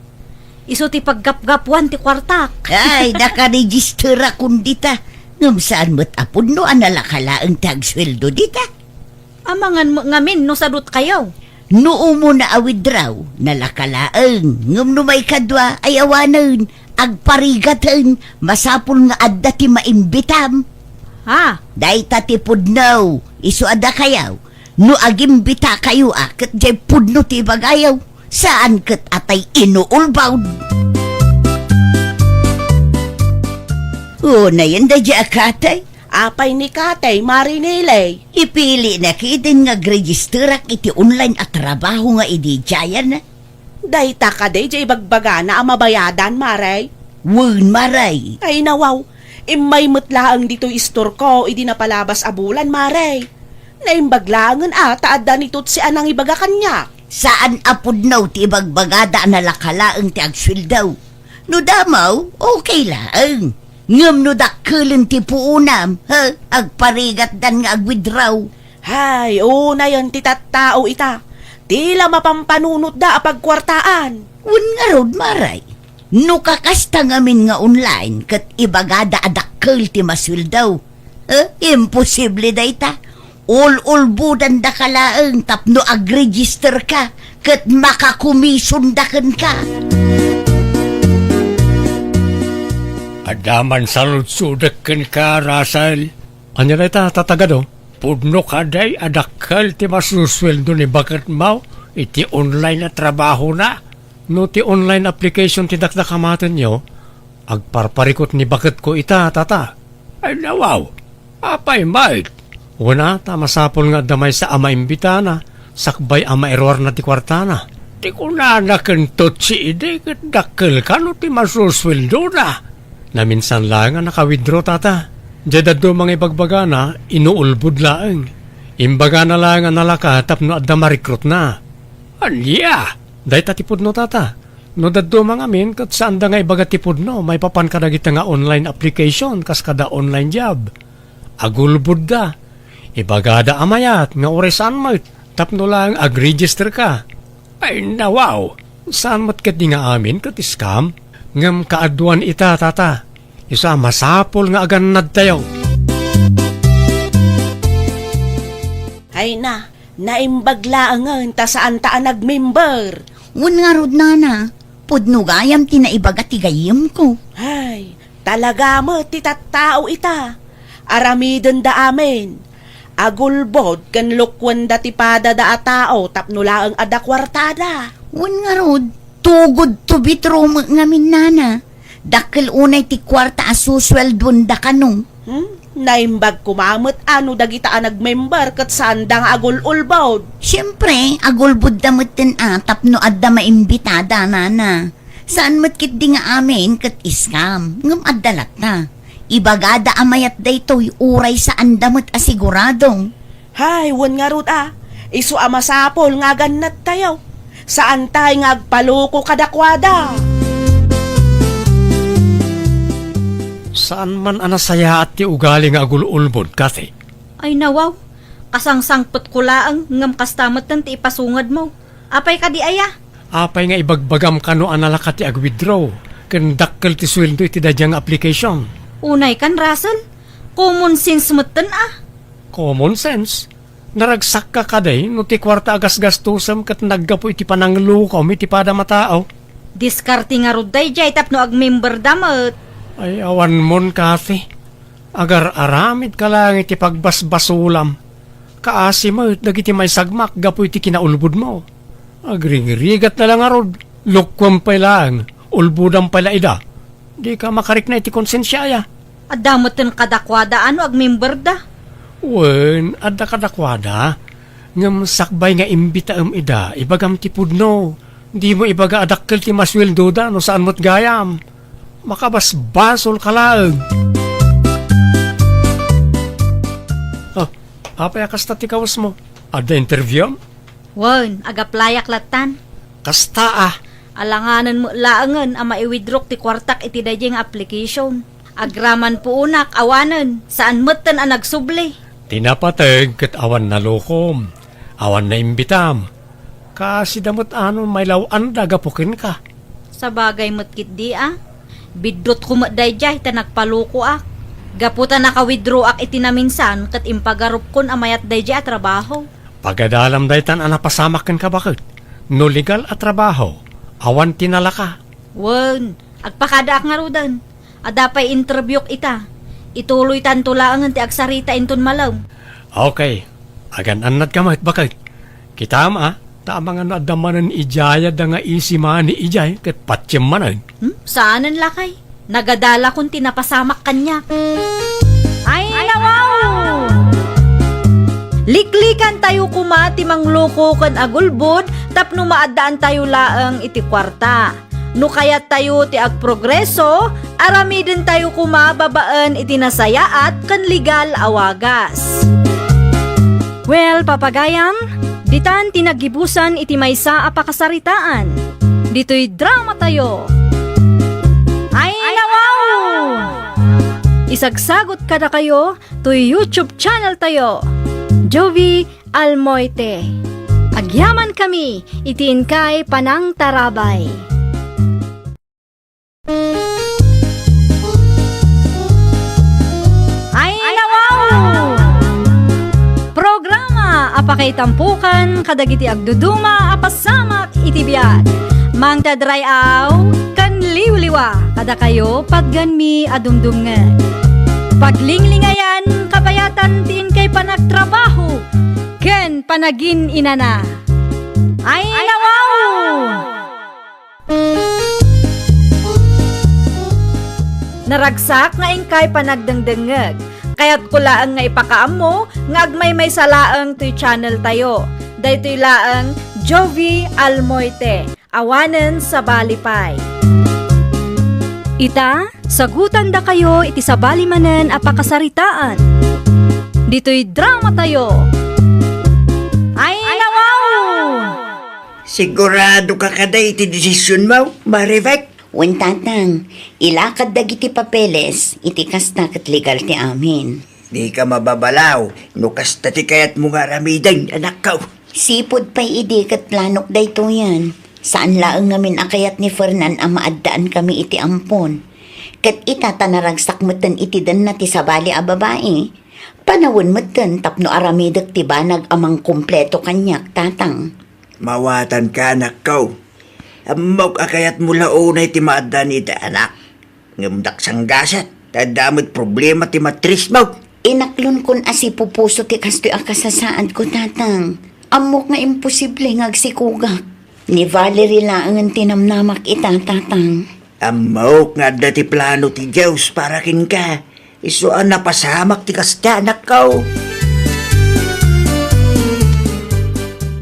Iso ti paggap-gapuan ti kwartak. Ay, nakaregister akong dita. Ngam saan mo't apod no analakala ang tagsweldo dita? Amangan mo ngamin no sadot kayaw. Noo mo na awid raw, nalakalaang, ngam no may kadwa ay awanan, agparigatan, masapul nga adda ti maimbitam. Ha? Day tati pudnaw, iso ada kayaw, no agimbita kayo kat jay pudno ti bagayaw, saan kat atay inuulbaw. O na yan da dya akatay, Apay ni Katay, marinilay. ipili na kitin nga registerak iti online at trabaho nga idi jayan na. Dayta ka day jay bagbaga na ang mabayadan, maray. Wun maray. Ay nawaw, imay mutlaang dito istor ko, idi napalabas a bulan, maray. Naimbaglangan taadda nito't si anang ibaga kanya. Saan apod naw ti bagbagada na lakalaang ti agswil daw? No damaw, okay lang. Ngam no dakkelan ti puunam, ha? Agparigat dan nga agwidraw. Hay, una yon ti tattao ita. Tila mapampanunot da apagkwartaan. Un nga rod maray. No kakasta ngamin nga online, kat ibagada adakkel ti maswil daw. Imposible da ita. All-budan da kalaang tapno ag-register ka, kat makakumisundakan ka. Adaman sa lutsudakan ka, Russell. Anya na ita, tatagado. Pudno ka day, adakal ti masusweldo ni bakat mau, iti online na trabaho na. No ti online application ti dakdakamatan nyo, agparparikot ni bakat ko ita, tata. Ay nawaw, apay mait. Una, tamasapol nga damay sa ama imbitana, sakbay ama error na ti kwartana. Ti kunana kentot si ide, kat dakal ka no ti masusweldo na. Na minsan lang nga naka-withdraw tata. Diyadad do mga ibagbaga na, inuulbud laang. Imbaga na lang nga nalaka, tapno adda ma-recruit na. Alya! Day tatipod no tata. No daddo mga min, kat saan da nga ibaga tipod no, may papan ka dagita nga online application, kas kada online job. Agulbud da. Ibaga da amayat, nga oresan mo, tapno lang ag-register ka. Ay nawaw! Saan mo't kat di nga amin, kat scam? Ngam kaaduan ita, tata. Isa masapol nga aganad tayo. Ay na, naimbaglaangan ta saan ta nag-member. Un nga rod nana, pudno gayam tinaibaga ti gayam ko. Ay, talaga mo ti tattao ita. Aramiden da amin. Agulbod kan lukwan da ti pada da a tao tapno laang ada kwartada. Un nga rod, tugod to bitro ngamin nana. Dakil unay ti kwarta asusweldon da kanong. Naimbag kumamot ano dagita nag-member kat saan da nga agul-ulbod. Siyempre, agulbud damot tin atap no adda maimbitada nana. Saan mo't kit di nga amin kat iskam, ngam addalat na. Ibagada amayat daytoy uray saan damot asiguradong. Hay, wan nga rut Isu amasapol nga ganat tayo. Saan tayo nga agpaluko kadakwada? Saan man anasaya at ti ugali nga agululbod, kasi? Ay nawaw, kasangsangpot ko laang ngam kastamot ng ti ipasungad mo. Apay ka di aya? Apay nga ibagbagam ka no analaka ti ag-withdraw. Kandakkel ti sweldo iti dadyang application. Unay kan, Russell? Common sense mo Common sense. Naragsak ka kaday no ti kwarta agas-gastusam kat naggapo iti pananglukaw iti pada matao. Diskarte nga rod day jay tapno ag-member damot. Ay awan mon kasi. Agar aramid ka lang iti pagbasbasulam. Kaasi mo dagiti may sagmak gapo iti kinaulbud mo. Agring-rigat na lang arod. Lukwam pa lang. Ulbudam pala ida. Di ka makarik na iti konsensya ya. Adamot ng kadakwada ano ag-member da. Wen, adda kadakwada. Ngam sakbay nga imbita ida. Ibagam ti pudno. Di mo ibaga adakkel ti masweldo da no saan mo't gayam. Makabasbasol ka lang. Apay kasta ti kawas mo. Adda interview? Wan, agaplayak latan. Kasta Alanganan mo laangan ang maiwidrok ti kwartak iti dayeng application. Agraman po unak, awanan, saan mutan ang nagsubli. Tinapatag kat awan na lokom. Awan na imbitam. Kasi damot ano may lawan dagapukin ka. Sa bagay mo't kit di Bidot ko matday jay ta nagpaluko Gaputa naka-withdraw ak iti na minsan kat impagarup kon amayat daydi a trabaho. Pagadalam daytan anapasamak ken ka bakit? No legal at trabaho, awan tinala ka. Wen, agpakada ak nga rudan. Adapay interview ita. Ituloy tantulaangan ti agsarita inton malam. Okay, agan anad ka mahit bakit? Kita tama nga nadamanan ijaya da nga isiman ni ijay ket patyem manan. Saanan lakay? Nagadala kung tinapasamak kanya. Ay, nawaw! Liklikan tayo kuma ti mangloko kan agulbod tapno maadaan tayo laang iti kwarta. No kayat tayo ti agprogreso, arami din tayo kuma babaan iti nasayaat kan legal awagas. Well, papagayam, ditan tinagibusan iti maysa a pakasaritaan. Dito'y drama tayo. Ay, nawaw! Isagsagot kada kayo to YouTube channel tayo. Jovi Almoite. Agyaman kami, itiin kay Panang Tarabay. Ay, nawaw! Programa apakay tampukan kadagiti agduduma apasamak iti biag. Mang tadrayaw kan liwliwa kada kayo pagganmi adumdumngan. Paglinglingayan kabayatan tiin kay panagtrabaho ken panagin inana. Ay, nawaw! Naragsak nga ingkay panagdengdengeg. Kaya't kulaang nga ipakaam mo nga agmay may salaang to'y channel tayo. Daytoy laang Jovi Almoite. Awanen sa Balipay. Ita, sagutan da kayo iti sa balimanen a pakasaritaan. Dito'y drama tayo. Ay, nawaw! Sigurado ka kada iti desisyon mo, Marivek? Wen tatang, ilakad dagiti papeles, iti kasta kat legal ti amin. Di ka mababalaw, no kasta ti kayat mo nga ramidan, anak ka. Sipod pa'y idi kat planok dayto yan. Saan laang ngamin akayat ni Fernan ang maaddaan kami iti ampon. Kat itatanaragsak matan iti dan na ti sabali a babae. Panawon matan tapno aramidak ti banag amang kumpleto kanyak tatang. Mawatan ka, anak ka. Amok akayat mula unay ti maadan iti anak. Ngamdak sang gasat, tadamot problema ti matris mo. Inaklon kon asi pupuso ti kastoy akasasaan ko tatang. Amok nga imposible nga agsikugak. Ni Valerie laangan tinamnamak ita tatang. Amok nga dati plano ti Diyos para kin ka. Isuan na pasamak ti kasta, anak ka.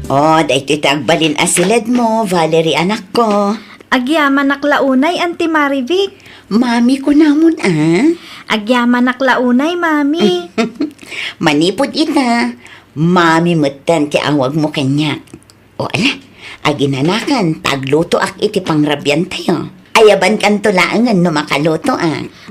Oh, dahito tagbalin asilad mo, Valerie anak ko. Agyaman naklaunay, Auntie Marivic. Mami ko namon Agyaman naklaunay, Mami. Manipod ita. Mami mutan ti awag mo kanyak. O ala, aginanakan, tagluto ak iti pangrabyan tayo. Ayaban kan tulaangan no makaluto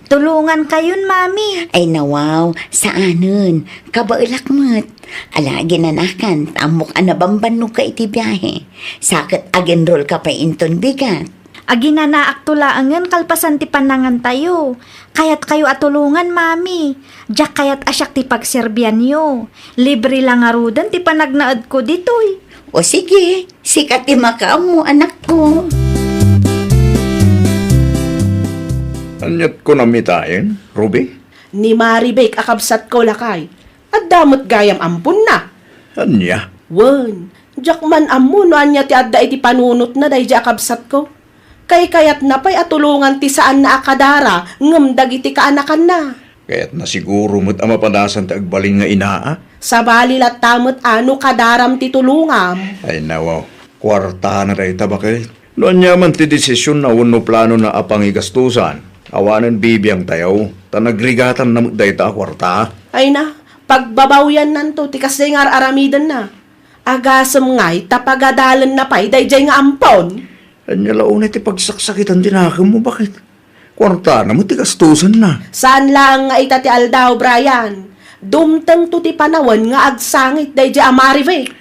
Tulungan kayon, Mami. Ay nawaw, saanon, kabailak mo't. Ala, ginanakan, tamok anabamban no ka iti biyahe. Sakit agenroll ka pa inton bigat. Aginanaak tulaangan kalpasan ti panangan tayo. Kayat kayo atulungan, Mami. Diyak kayat asyak ti pagserbian yo. Libre lang arudan ti panagnaad ko ditoy. O sige, sikat ti makaam mo anak ko. Anyat ko namitain, Ruby? Ni Maribek akabsat ko lakay. At damot gayam ampun na. Anya? Wen, jak man amun no anya ti adda iti panunot na day akabsat ko. Kay kayat na pa'y atulungan ti saan na akadara ngem dagiti kaanakan na. Kaya't na siguro mo't ang mapanasan ti agbaling nga inaa. Sa balilat tamot ano kadaram ti tulungam. Ay nawaw, kwarta na rin bakit? Noon yaman ti desisyon na uno plano na apang igastusan. Awanan bibiyang tayaw, tanagrigatan na dayta kwarta. Ay na, pagbabawyan nanto ti kasi nga aramidan na. Agasam nga'y tapagadalan na pa'y dayjay nga ampon. Anya launay ti pagsaksakitan dinakam mo bakit? Kwarta na mo ti gastusan na. Saan lang nga ita ti aldaw, Brian? Dumtang to ti panawan nga agsangit dayjay amarivek.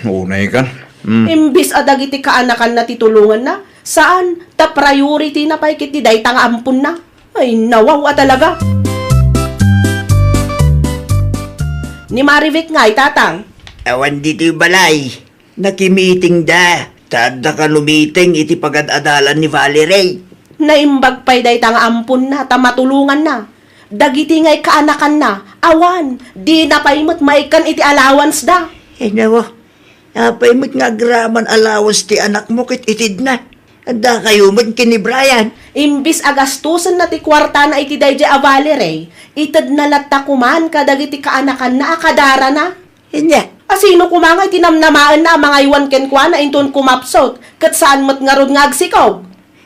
Unay ka. Imbis adag iti kaanakan na titulungan na, saan ta priority na pa'y kiti day tanga ampun na? Ay nawaw talaga. Ni Marivic nga'y tatang. Awan dito yung balay. Nakimiting da. Tada ka lumiting iti pagad-adalan ni Valerie. Naimbag pa'y day tang ampun na, tamatulungan na. Dagiti nga'y kaanakan na, awan, di na pa'y maikan iti allowance da. Nawa, apay mo't nga graman allowance ti anak mo kit itid na. Anda kayo mo't kini Brian. Imbis agastusan na ti kwarta na iti day a Valerie, itad na latta kuman kadagiti kaanakan na akadara na. Nya, Asino kumangay tinamnamaan na mga iwan kenkwa na inton kumapsot, kat saan mat nga rod nga agsikaw.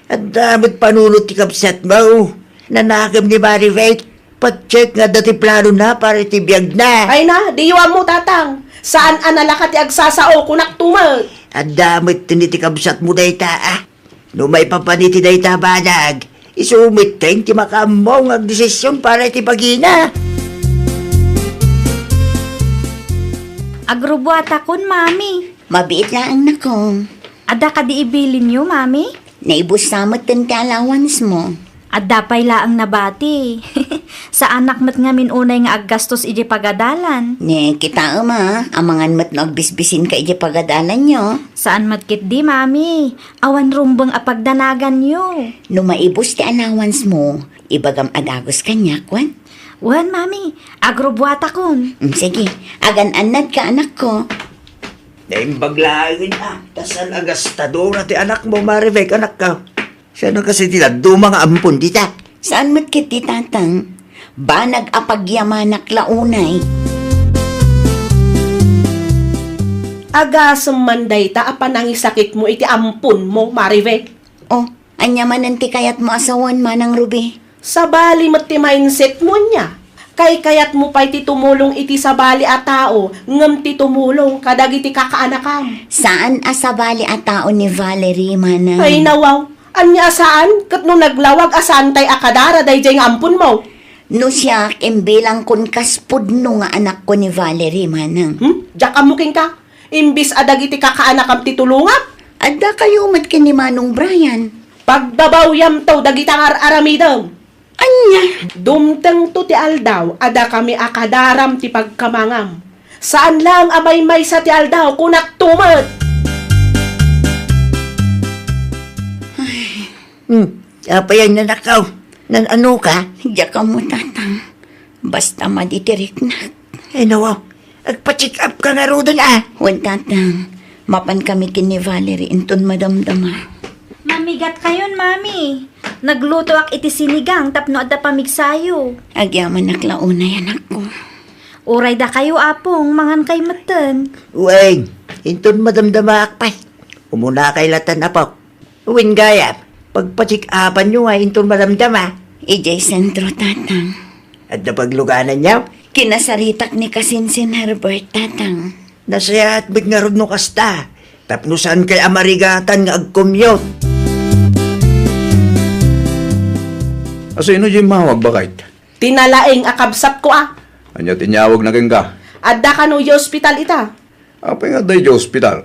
at damot panunot ti kapsat mo. Nanakam ni Marivate. Pat-check nga dati plano na para tibiyag na. Ay na, diwa mo tatang. Saan analaka ti agsasao kunak tumal? Ang damot tiniti kapsat mo dayta ah. No may papaniti dayta banag. Isumiteng ti makamong ang desisyon para ti pagina. Agrubuata kun, mami. Mabiit na ang nakong. Ada ka di ibilin nyo, mami? Naibus samot kan ti allowance mo. Ada pa'y laang nabati. Sa anak mat nga unay nga aggastos iji pagadalan. Ne, kita amangan mat nagbisbisin ka iti pagadalan nyo. Saan matkit di, mami? Awan rumbang apagdanagan nyo. No maibus ti allowance mo, ibagam adagos kanya, kwan. Wan, mami. Agrubuata kun. Sige, agan-anad ka anak ko. Naimbaglain ah. Tasan agastador na ti anak mo, Marivek, anak ka. Siya na kasi tinado mga ampun dita. Saan mat kiti tatang? Ba nag-apagyamanak launay? Agasam manday ta apan ang isakit mo iti ampun mo, Marivek. Oh, anya man ti kayat mo asawan manang Ruby. Sabali mat ti mindset mo niya. Kay kayat mo pa'y ti tumulong iti sabali a tao, ngem ti tumulong kadag iti kakaanakam. Saan asabali a tao ni Valerie manang? Ay nawaw, anya saan? Kat no naglawag asaan tay akadara dayjay nga ampun mo. No siya, imbilang kun kaspud no nga anak ko ni Valerie manang. Diyak amuking ka. Imbis adag iti kakaanakam ti tulungan. Adda kayo mat kini Manong Brian. Pagbabawyam to dagitang aramidam. Anya? Dumteng to ti aldaw, ada kami akadaram ti pagkamangam. Saan lang abay may sa ti aldaw kunak tumat? Apa yan nanakaw? Nan ano ka? Diya ka mo tatang. Basta maditirik na. Nawa, agpa-check up ka nga ro doon ah. Wan tatang. Mapan kami kini Valerie inton madamdama. Mamigat kayon, mami. Nagluto ak iti sinigang tapno adda pamigsayo. Agyaman naklaunay anak ko. Uray da kayo, apong, mangan kay matan. Uweng, inton madamdama akpay. Umuna kay latan apak. Uwing gaya, pagpa-check upan nyo ay inton madamdama. Ijay sentro tatang. At napagluganan niya, Kinasaritak ni Kasinsin Herbert tatang. nasaya at bignarod no kasta. Tapnusan kay amarigatan nga ag-commute. Asino di mawag bakit? Tinalaing akabsat ko ah. Anya tinyawag na ka. Adda ka no hospital ita. Apa nga day di hospital?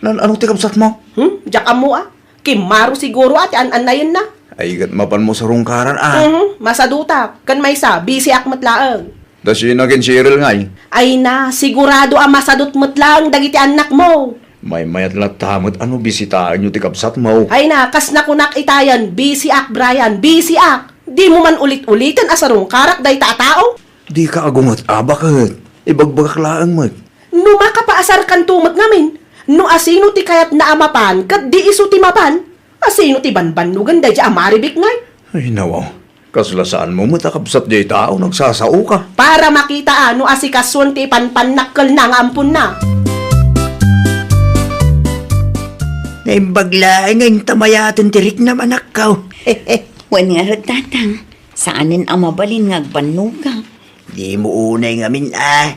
Anong tikapsat mo? Diyak amo ah. Kimaro siguro ati an-anayin na. Ay gat mapan mo sa rungkaran ah. Masaduta. Kan may sa, busy akmat laang. Da si naging Cyril ngay. Ay na, sigurado ang masadot mo't lang dagiti anak mo. May mayat latamot ano bisitaan nyo tikapsat mo. Ay na, kas nakunak itayan, busy ak, Brian, busy ak. Di mo man ulit-ulitan asarong karak day tatao. Di ka agungot bakit? Ibagbagak laang mo. No makapaasar kan tumat ngamin. No asino ti kayat na amapan, kat di iso ti mapan. Asino ti banbanugan day di amaribik ngay. Ay nawaw. Kaslasaan mo matakapsat di tao nagsasao ka. Para makita ano asikasun ti panpanakkel na nga ampun na. Naimbaglain ngayon tamayatin tirik na manakaw. Wan nga ro tatang. Saanin ang mabalin ngagbanuga. Di mo unay ngamin ah.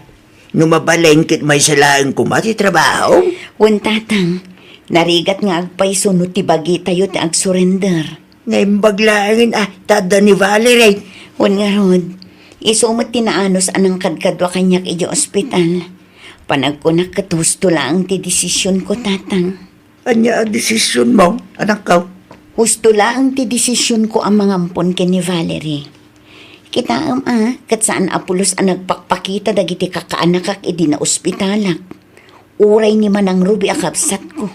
Numabalengkit may salaang kumati trabaho. Wan tatang. Narigat nga agpay sunod ti bagi tayo ti agsurrender. Naimbaglain ah. Tada ni Valerie. Wan nga rod. Isumot tinaanos anang kadkadwa kanyak iji ospital. Panagkunak katusto lang ti desisyon ko tatang. Anya ang desisyon mo, anak ka? Husto lang ti desisyon ko ang mangampon kay ni Valerie. Kita kat saan apulos ang nagpakpakita dagiti kakaanak idi na ospitalak. Uray ni Manang Ruby akabsat ko.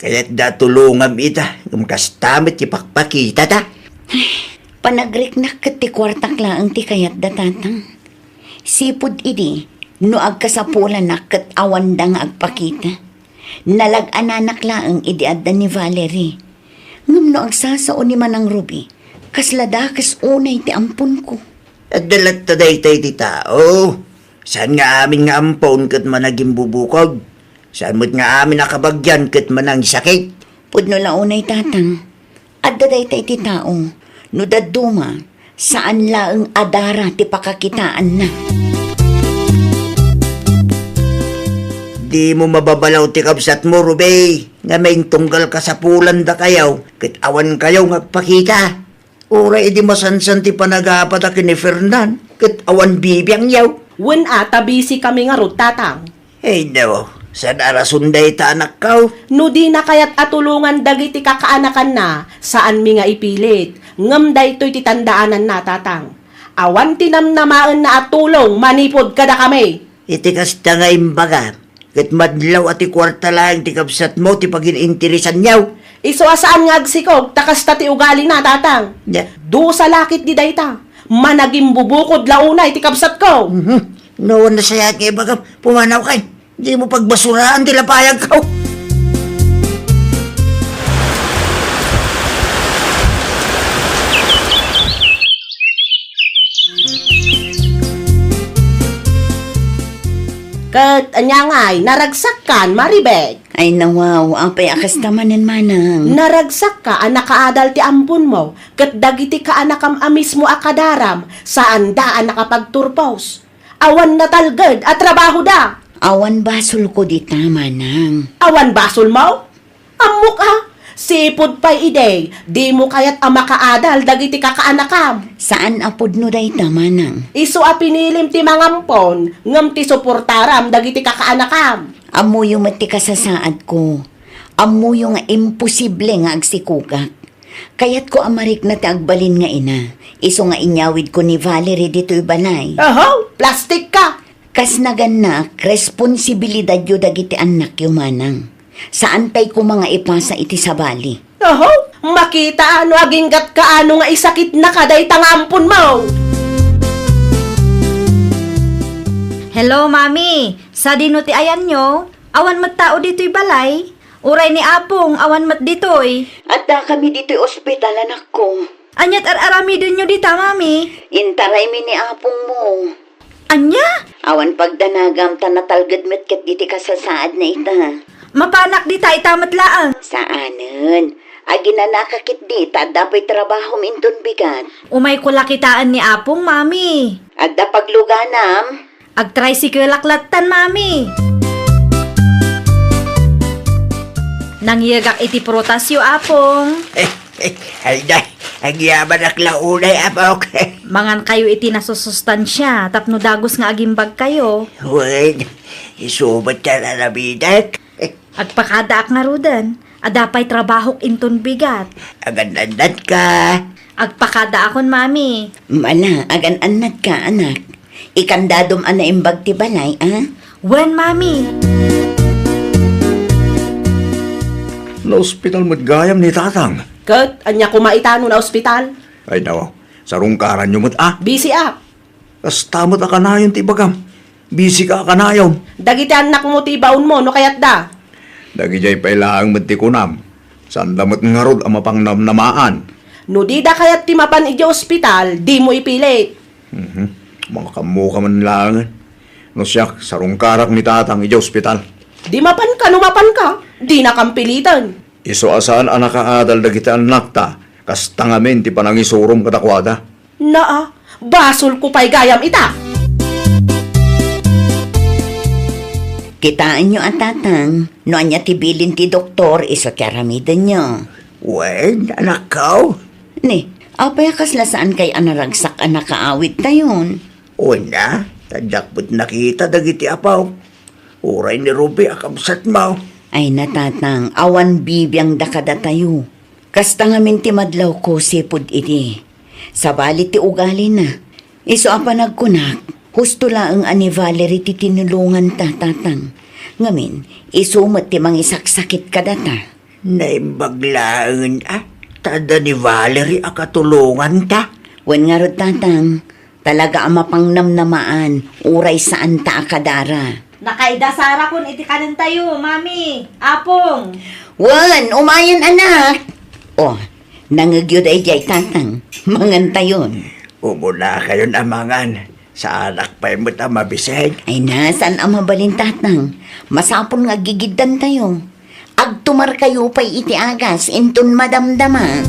Kaya't datulungam ita, kastamit ipakpakita ta. Panagriknak kat ti kwartak laang ti kayat datatang. Sipod idi, no agkasapulan na kat awan da nga agpakita. Nalag-ananak laang idi adda ni Valerie. Ngam no agsasao ni Manang Ruby, kaslada kas unay ti ampun ko. At dalat taday-tay ti tao. Saan nga amin nga ampon kat managing bubukog? Saan mo't nga amin nakabagyan kat manang sakit? Pudno launay tatang, adda daytay ti tao, no daduma, saan laang adara ti pakakitaan na. Di mo mababalaw ti kabsat mo, Rubey. Nga may tunggal ka sa pulan da kayaw, kat awan kayaw ngagpakita. Uray di masansan ti panagapat a ni Fernan, kat awan bibiyang yaw. Wen ata busy kami nga rod, tatang. Hey daw, saan arasunday ta anak kaw? No di na kayat atulungan dagiti kakaanakan na, saan mi nga ipilit. Ngam daytoy ti tandaanan na, tatang. Awan tinamnamaan na atulong, manipod kada kami. Iti kasta nga imbaga, kat madlaw at ti kwarta lang ti kabsat mo ti pagin-interesan yaw. Iso asaan nga agsikog, takas ta ti ugali na, tatang. Ya. Do sa lakit di dayta. Managing bubukod launay ti kabsat ko. Noon na saya kay baga, pumanaw kay. Di mo pagbasuraan ti lapayag kaw. Kat anyangay, naragsak kan, Maribek. Ay nawaw, apay akas tamanan Manang. Naragsak ka, anak kaadal ti ampun mo. Kat dagiti ka anakam amis mo akadaram, saan daan nakapagturpaus. Awan na talgad at trabaho da. Awan basol ko di Manang. Awan basol mo? Amok ha? Sipod pa'y ide, di mo kayat ama kaadal dagiti kakaanakam. Saan apod no dayta Manang? Isu a pinilim ti mangampon, ngam ti suportaram dagiti kakaanakam. Amo yung mati kasasaad ko. Amo yung nga imposible nga agsikukak. Kayat ko amarik na ti agbalin nga ina. Iso nga inyawid ko ni Valerie dito'y balay. Aho, plastic ka. Kas naganak, responsibilidad yu dagiti anak yu Manang. Saan tay ko mga ipasa iti sabali? Aho, makita ano aginggat ka ano nga isakit na kaday tangampon mo. Hello, Mami. Sa dino ti ayan nyo, awan magtao dito'y balay. Uray ni Apong, awan mat dito'y. At da kami dito'y ospital anak ko. Anyat ar-aramidin nyo dita, Mami. Intaray mi ni apong mo. Anya? Awan pagdanagam ta natalgad met ket diti kasasaad na ita. Mapanak dita itamat laang. Saanen? Agi na nakakit dita, dapat trabaho minton bigat. Umay kulakitaan ni Apong, Mami. Agda pagluganam, Ag-tricycle laklatan, Mami. Nangyagak iti protasyo, Apong. Alday, ang yaman ak launay apok. Mangan kayo iti nasusustansya, tapno dagos nga agimbag kayo. Wen, isubat ka na nabidak. Agpakadaak nga rudan, adapay trabahok inton bigat. Agan-anad ka. Agpakadaakon, Mami. mala, agan-anad ka anak. Ikandadom ana imbag ti balay, Wen, Mami. Na ospital mo't gayam ni tatang. Kat, anya kumaitano na ospital. Ay daw, sarungkaran nyo mo't Busy ah. Kastamot a kanayon ti bagam. Busy ka kanayon. Dagiti anak mo ti baon mo, no kayat da. Dagi jay pailaang mo't ti kunam. Saan damot nga rod ang mapangnamnamaan. No di da kayat ti mapan iti ospital, di mo ipilit. Mga kamuka man lang. No siyak, sarungkarak ni tatang ija ospital. Di mapan ka, no mapan ka. Di na kampilitan. Iso asaan anak kaadal dagiti anak ta. Kas tangamin ti panangisurom katakwada. Naa, basol ko pa'y gayam ita. Kitaan nyo at tatang, no anya tibilin ti doktor, iso karamidan nyo. Wen, anak kaw. Ni, apay kasla saan kay anaragsak anak kaawit na yun. Una, tadakpot nakita dagiti apaw. Uray ni Ruby akabsat mo. Ay natatang, awan bibiyang dakada tayo. Kasta nga minti madlaw ko sipod iti. Sa balit ti ugali na. Iso apa nagkunak, husto lang ang ani Valerie ti tinulungan ta, tatang. Ngamin, isumat ti mang isaksakit ka data. Naimbaglaan tada ni Valerie akatulungan ta. Wen nga ro, tatang, talaga ang mapangnamnamaan, uray saan ta akadara. Nakaidasara kun iti kanan tayo, mami, apong. Wen, umayan anak! Oh, nangagyod ay jay, tatang, mangantayon. Umula kayo amangan. Sa anak pa mo ta mabisig. Ay nasan ang mabalin, tatang? Masapon nga gigidan tayo. Agtumar kayo pa'y iti agas, intun madamdama.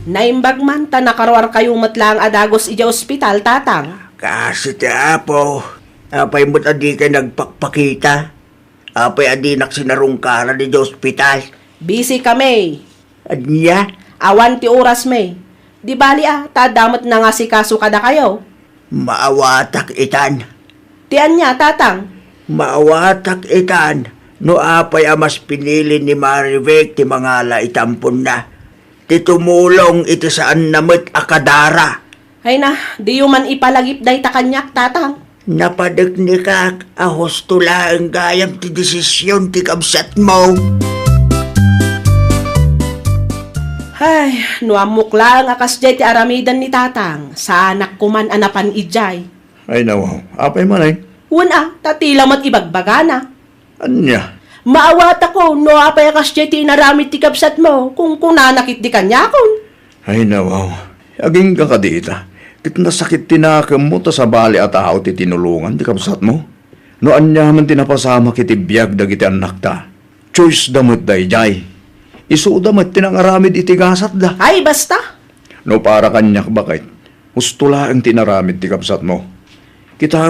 Naimbag man ta nakaruar kayo matlang adagos ija ospital, tatang. Kasi ti apo, apay mo't adi kay nagpakpakita. Apay adi naksinarungkara di ospital. Busy kami. Adnya, Awan ti oras may. Di bali tadamat na nga si kaso kada kayo. maawatak itan. Tiyan niya, tatang. Maawatak itan. No apay amas pinili ni Marivic ti mangala itampon na. Ti tumulong iti saan namit akadara. Hay na, di man ipalagip day ta kanyak, tatang. Napadag ni kak, ahos tula ang gayam ti desisyon ti kabsat mo. Ay, nuamok lang akas jay ti aramidan ni tatang. Sa anak ko man anapan ijay. Ay nawaw, apay man ay. Tatila mat ibagbagana. Anya? Maawat ako, no apay akas jay ti inaramid ti kapsat mo, kung nanakit di kanya kon. Ay nawaw, aging ka kadita. Kit nasakit tinakam mo ta sa bali at ahaw ti tinulungan di kapsat mo. No anya man tinapasama kiti biyag dagiti anak ta. Choice damot day jay. Isuda mat tinangaramid iti gasat da. Ay, basta. No para kanyak bakit? Husto ang tinaramid ti kapsat mo. Kita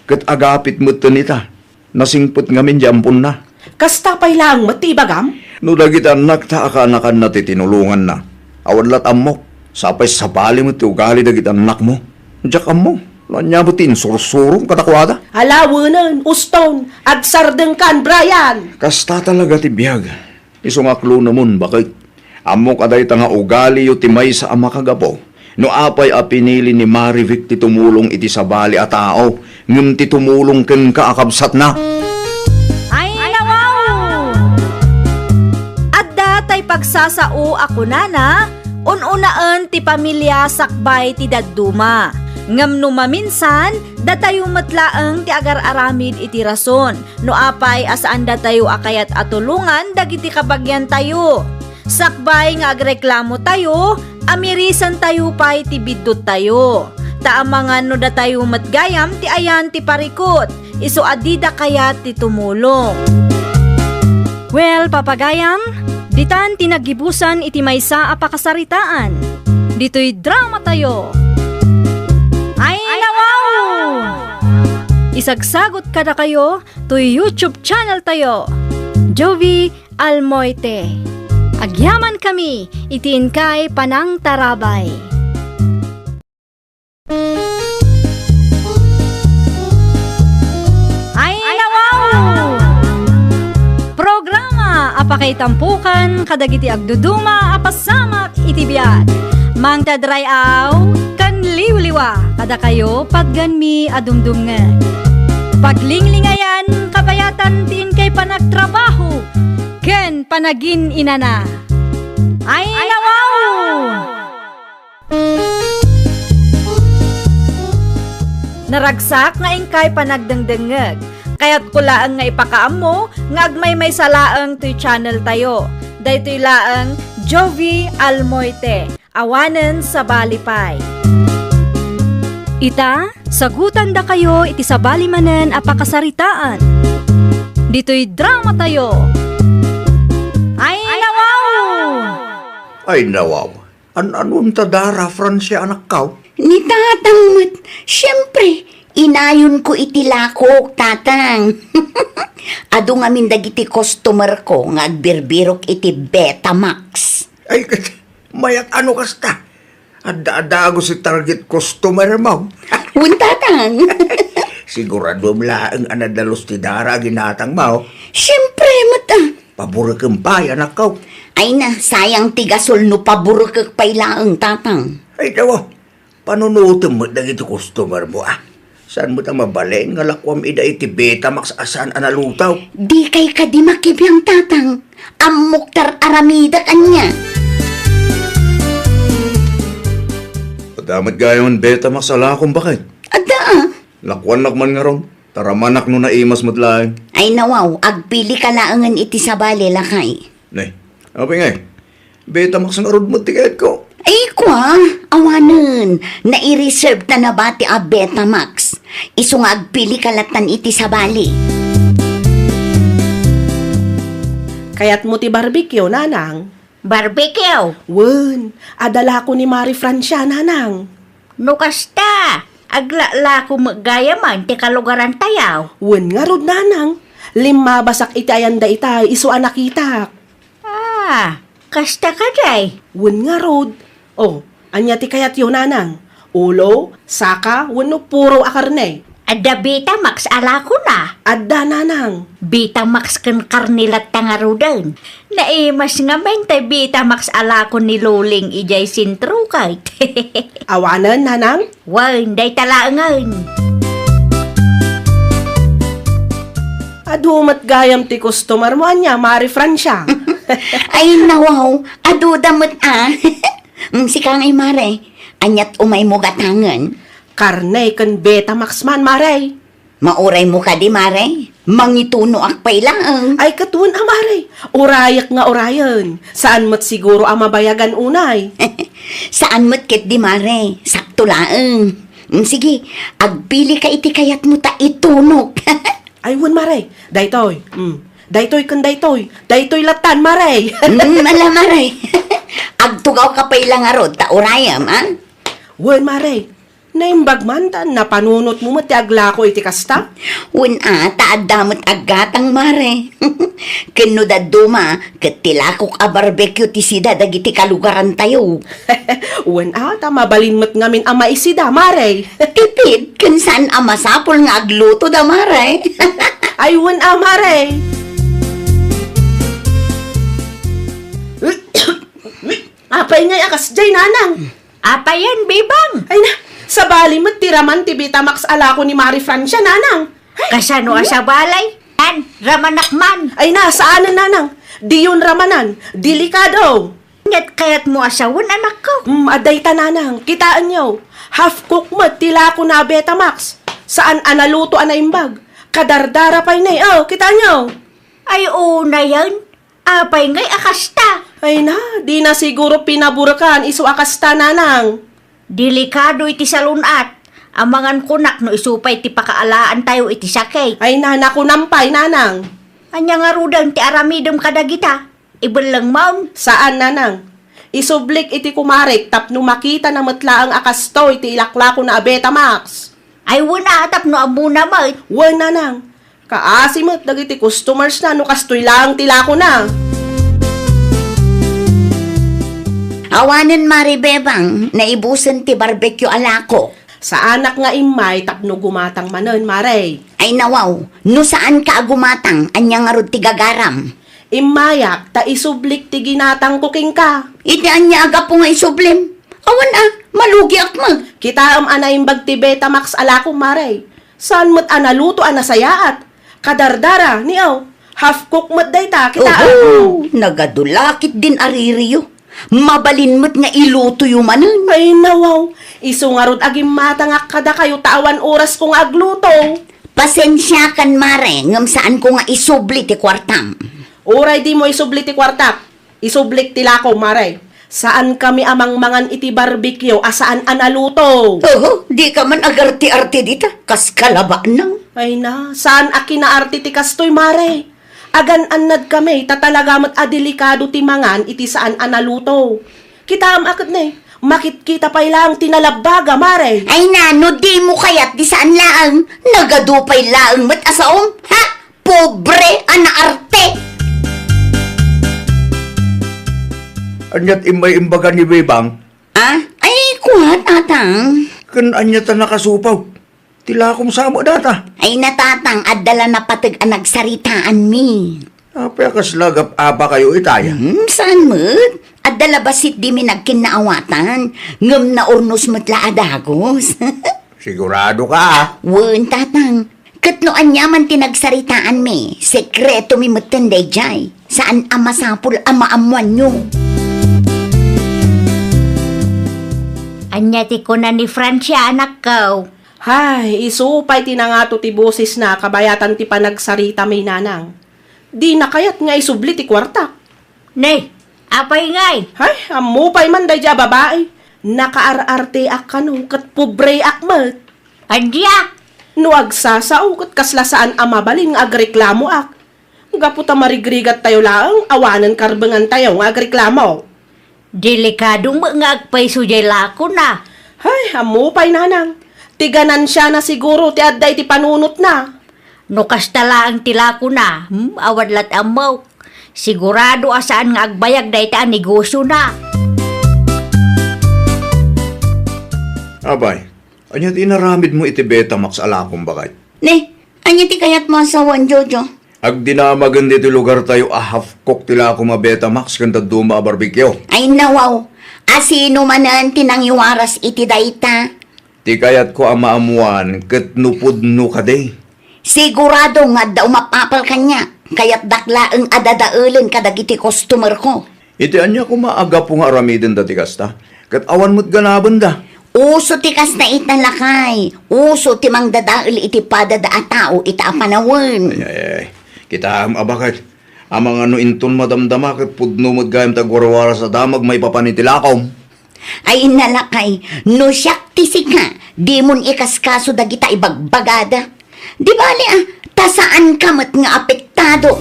kat agapit mo nita. Nasingput ngamin jampon na. Kasta pa'y lang matibagam. No dagit anak ta akanakan na ti tinulungan na. Awan latam mo. Sapay sapali mo ti ugali dagit anak mo. Diyak mo. Lanya mo tin sursurong katakwada. Alawanan, uston, agsardeng kan, Brian. Kasta talaga ti biyag. Isungaklo namun bakit? Amok aday nga ugali yu timay sa ama kagapo. No apay pinili ni Marivic ti tumulong iti sabali a tao. Ngem ti tumulong ken kaakabsat na. Ay, nawaw! Adda tay pagsasao ako nana, ununaan ti pamilya sakbay ti dadduma. Ngam no maminsan, datayo matlaang ti agar-aramid iti rason. No apay asaan datayo akayat atulungan dagiti kabagyan tayo. Sakbay nga agreklamo tayo, amirisan tayo pay ti biddot tayo. Taamangan no datayo matgayam ti ayan ti parikot. Iso adida kayat ti tumulong. Well, papagayam, ditan tinagibusan iti maysa a pakasaritaan. Dito'y drama tayo. Ay, nawaw! Isagsagot kada kayo to YouTube channel tayo. Jovi Almoite. Agyaman kami, itiin kay Panang Tarabay. Ay, nawaw! Programa apakay tampukan kadagiti agduduma apasamak itibiyat. Mang tadrayaw kan liwliwa kada kayo pagganmi adumdumngan. Paglinglingayan kabayatan tiin kay panagtrabaho ken panagin inana. Ay, nawaw! Naragsak nga ingkay panagdengdengeg. Kaya't kulaang nga ipakaam mo nga agmay may salaang to'y channel tayo. Daytoy laang Jovi Almoite. Awanen sa balipay. Ita, sagutan da kayo iti sabali manen apakasaritaan. Dito'y drama tayo. Ay, nawaw! Ay nawaw. Anong tadara, Francia anak kaw? Ni tatang mat, syempre, inayon ko iti lakok, tatang. Ado nga min dagiti customer ko nga agbirbirok iti Betamax. Ay, mayat ano kasta? Ada-adago si target customer mo. Un tatang. Sigurado mlaang anadalos ti dara ginatang mo. Syempre, mata. Pabura kempay anak kaw. Ay na, sayang tigasol no paburo kag pailaang tatang. Ay, dawa. Panunutom mo na ito customer mo, ah. Saan mo ta mabalin nga lakwam ida iti Betamax asan analutaw? Di kay ka di makibiyang tatang. Amok tar aramida kanya. Padamat gayon Betamax ala kung bakit. Ada. Lakwan lakman nga ron. Taramanak no na imas matlaing. Ay nawaw, agpili ka laangan iti sabali lakay. Nay, apa nga Betamax ang arod mo tiket ko. Ay kwa, awanan. Nai-reserve na nabati a Betamax. Iso nga agpili kalatan iti sabali. Kayat mo ti barbecue, nanang. Barbecue. Wen, adala ko ni Mari Francia, nanang. No kasta. Aglala ko magayaman ti kalugaran tayaw. Wen nga rod, nanang. Lima basak iti ayanda itay, iso anakitak. Ah, kasta ka day. Wen nga rod. Oh, anya ti kayat yun, nanang. Ulo, saka, wen no puro akarne. Adda Betamax ala ko na. Adda, nanang. Betamax kan karnilat tangarudan. Naimas nga men tay Betamax ala ko ni Luling ijay sintro kahit. Awanan, nanang. Wan, day talaangan. Adumat gayam ti customer mo anya, Mari Francia. Ay nawaw, adudamot ah. Si Kang ay mare, anyat umay mo gatangan. Karne kan Betamax man, Mare. Mauray mo ka di mare, mangituno ak pailaang. Ay katun, Mare. Urayak nga urayan. Saan mo't siguro ang mabayagan unay? Saan mo't kit di mare, sakto laang. Sige, agpili ka iti kayat mo ta itunok. Ay, wan, Mare. Daytoy. Daytoy kan daytoy. Daytoy latan, Mare. Mala mare, agtugaw ka pailang arod ta urayam, ah? Wan, Mare. Naimbag man ta, napanunot mo mati aglako iti kasta? Wen taadamot agatang mare. Kano da duma, katilakok a barbecue ti sida dagiti kalugaran tayo. Wan ta, mabalin mo't ngamin ang maisida, Mare. Tipid, kansan ang masapol nga agluto da mare. Ay, wan Mare. Apay ngay akas jay, nanang. Apa yan, bibang? Ay na, sa bali mo't tiraman ti Betamax ala ko ni Mari Francia, nanang. Kasano asa balay? Yan, ramanakman. Ay na, saanan, nanang? Di yun ramanan, delikado. Nyat kayat mo asawan, anak ko. Aday ta, nanang, kitaan nyo. Half cook mo't tila ko na Betamax. Saan analuto anaimbag? Kadardara pa'y nay, oh, kitaan nyo. Ay, una yan. Apay ngay akasta. Ay na, di na siguro pinaburakan, iso akasta, nanang. Delikado iti salunat. Amangan kunak no isupay ti pakaalaan tayo iti sakay. Ay na, naku nampay, nanang. Anya nga rudan ti aramidom kadagita. Ibon lang maun. Saan, nanang? Isublik iti kumarik, tapno makita na matlaang akasto iti ilaklako na Betamax. Ay wala atap no amu naman. Wan, nanang. Kaasimot dagiti customers na, no kastoy lang tilako na. Awanan mare bebang, naibusan ti barbecue alako. Sa anak nga imay, tapno gumatang manon, Mare. Ay nawaw, no saan ka agumatang, anyang arod ti gagaram. Imayak, ta isublik ti ginatang kuking ka. Iti anya aga po nga isublim. Awan malugi akmag. Kita anaimbag ti Betamax alako, Mare. Saan mo't analuto anasayaat? Kadardara, niyaw. Half cook mo't day ta, kita Nagadulakit din aririyo. Mabalin mo't nga iluto yumanan. Ay nawaw, iso nga rod agim matangak kada kayo tawan oras kong agluto. Pasensya kan mare, ngam saan ko nga isubli ti kwartam. Oray di mo isublik ti kwartak. Isublik ti lako, Mare. Saan kami amang mangan iti barbecue, asaan analuto? Di ka man agarti-arti dita, kas kalaba nang. Ay na, saan akinaarti ti kastoy, Mare? Agan-anad kami, tatalagamat adelikado ti mangan iti saan analuto. Kita akit na makit-kita pa ilang tinalabaga, Mare. Ay no di mo kayat di saan laang, nagadupay laang mat asaom, ha? Pobre, anaarte. Anyat imay imbaga ni Bebang, Ay, kuha, tatang. kan anyat na nakasupaw. Tila akong samo data. Ay natatang, adala na patag ang nagsaritaan mi. Apa kas lagap apa kayo itaya? Saan mo't? At dalabasit di mi nagkinaawatan. Ngam na urnos mo't laadagos. Sigurado ka. Wen, tatang. Katnoan niya man tinagsaritaan mi. Sekreto mi matanday jay. Saan amasapul amaamuan nyo? Anya ti ko na ni Francia anak ko. Hay, isupay tinangato ti boses na kabayatan ti panagsarita may nanang. Di na kayat nga isubli ti kwarta. Nay, apay ngay. Hay, amupay man day dya babae. Nakaararte ak kano, kat pobre akmat. Adya, No agsasao, kat kasla saan amabalin nga agreklamo ak. Gaputa marigrigat tayo lang, awanan karbangan tayo nga agreklamo. delikadong mga agpay sujay lako na. Hay, amupay nanang. Tiganan siya na siguro ti adday ti panunot na. No kastala ang tilako na, awadlat amaw. Sigurado asaan nga agbayag dahi ta ang negosyo na. Abay, anya tinaramid mo iti Betamax alakong bakay. Ne, anya ti kayat mo asawan, Jojo? Ag dinamagan dito lugar tayo half cook tila ako Betamax kanta duma a barbecue. Ay nawaw, asino manan tinangiwaras iti dayta. Ti kayat ko ang maamuan ket nupudno ka day. Sigurado nga daw mapapal kanya. Kaya't dakla ang adadaulen kadagiti customer ko. Iti anya ko maaga po nga aramidin dati kasta. Ket awan mo't ganaban da. Uso ti kas na italakay. Uso ti mang dadaul iti padada a tao ita a panawon. Ay, kita am abakat. Amang ano inton madamdama ket pudno mo't gayam tagwarwara sa damag may papanitilakom. Ay nalakay, no siyak ti sika, di mon ikaskaso dagita ibagbagada. Di bali tasaan ka mat nga apektado.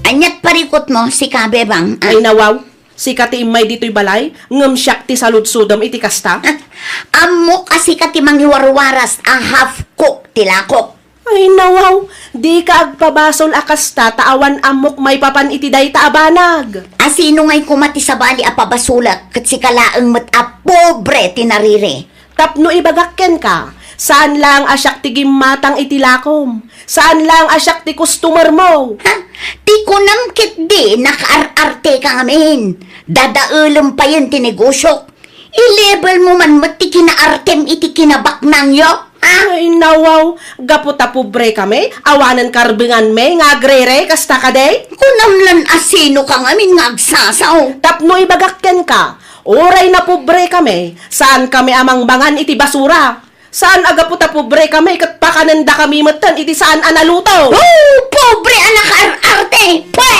Anyat parikot mo si Kabebang. Ay nawaw, si kati imay dito'y balay, ngam siyak ti saludsudam iti kasta. Amo kasi ka ti mangiwarwaras a half cook tilakok. Ay nawaw, di ka agpabasol akasta taawan amok may papan iti day taabanag. Asino ngay kumati sa bali a pabasulak kat si kalaang mat a pobre tinarire. Tapno ibagakken ka, saan lang asyak ti gimatang iti lakom? Saan lang asyak ti customer mo? Ha? Ti kunam kit di nakaararte ka amin. Dadaulam pa yan ti negosyo. I-level mo man mat ti kinaartem iti kinabaknang yo. Ay nawaw, gaputa pobre kami, awanan karbingan me, nga agrere, kasta ka day? Kunam lan asino kang amin nga agsasaw. Tapno ibagakken ka, oray na pobre kami, saan kami amang bangan iti basura? Saan agaputa pobre kami, kat pakananda kami matan, iti saan analutaw? Oh, pobre anak arte. Pwe!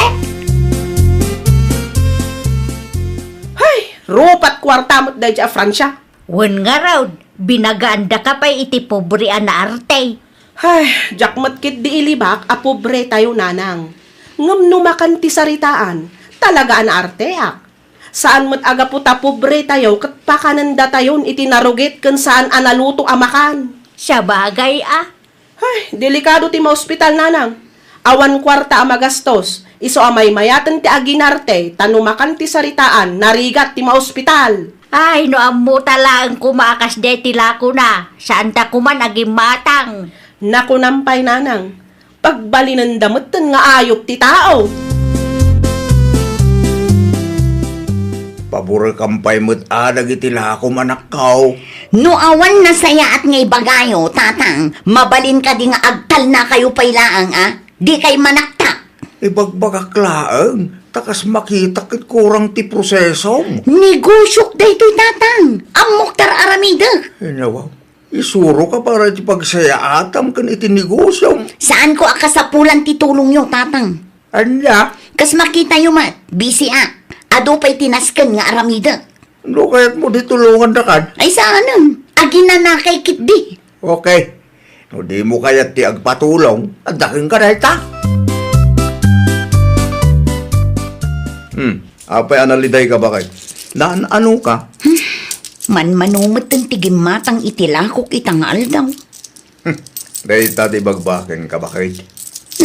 Hay, rupat kwarta mo't day dya Francia. Wen nga raw, binaganda ka pa iti pobre na arte. Ay, jakmat kit di ilibak, a pobre tayo nanang. Ngam numakan ti saritaan, talaga an arteak. Saan mo't agaputa pobre tayo, kat pakananda tayon iti narugit kan saan analuto amakan. Sa bagay Ay, delikado ti ma-hospital nanang. Awan kwarta a magastos, iso amay mayatan ti aginarte, tanumakan ti saritaan, narigat ti ma-hospital. Ay, no amo talang kumakas de tilako na. Saan ta kuman aging matang. Nakunampay nanang, pagbalinan damutan nga ayok ti tao. Pabura kampay mo't adag itilakom anak kao. No awan na saya at ngay bagayo, tatang, mabalin ka di nga agtal na kayo pailaang, Di kay manaktak. Ibagbagaklaang. Takas makita kit kurang ti proseso. Negosyok daytoy tatang. Amok tar aramida. Nawaw, isuro ka para ti pagsayaatam kan iti negosyo. Saan ko akasapulan ti tulong yung tatang? Anya, Kas makita yung mat, busy Ado pa'y tinaskan nga aramida. no kaya't mo di tulungan na kan? Ay saanan? Aginanakay kit di. Okay. No di mo kaya't ti agpatulong, adaking ka na ita. Apay analiday ka ba kay? Ano ka? Manumot ang tigimatang itilakok itangal daw. Dahil tati bagbakin ka ba kay?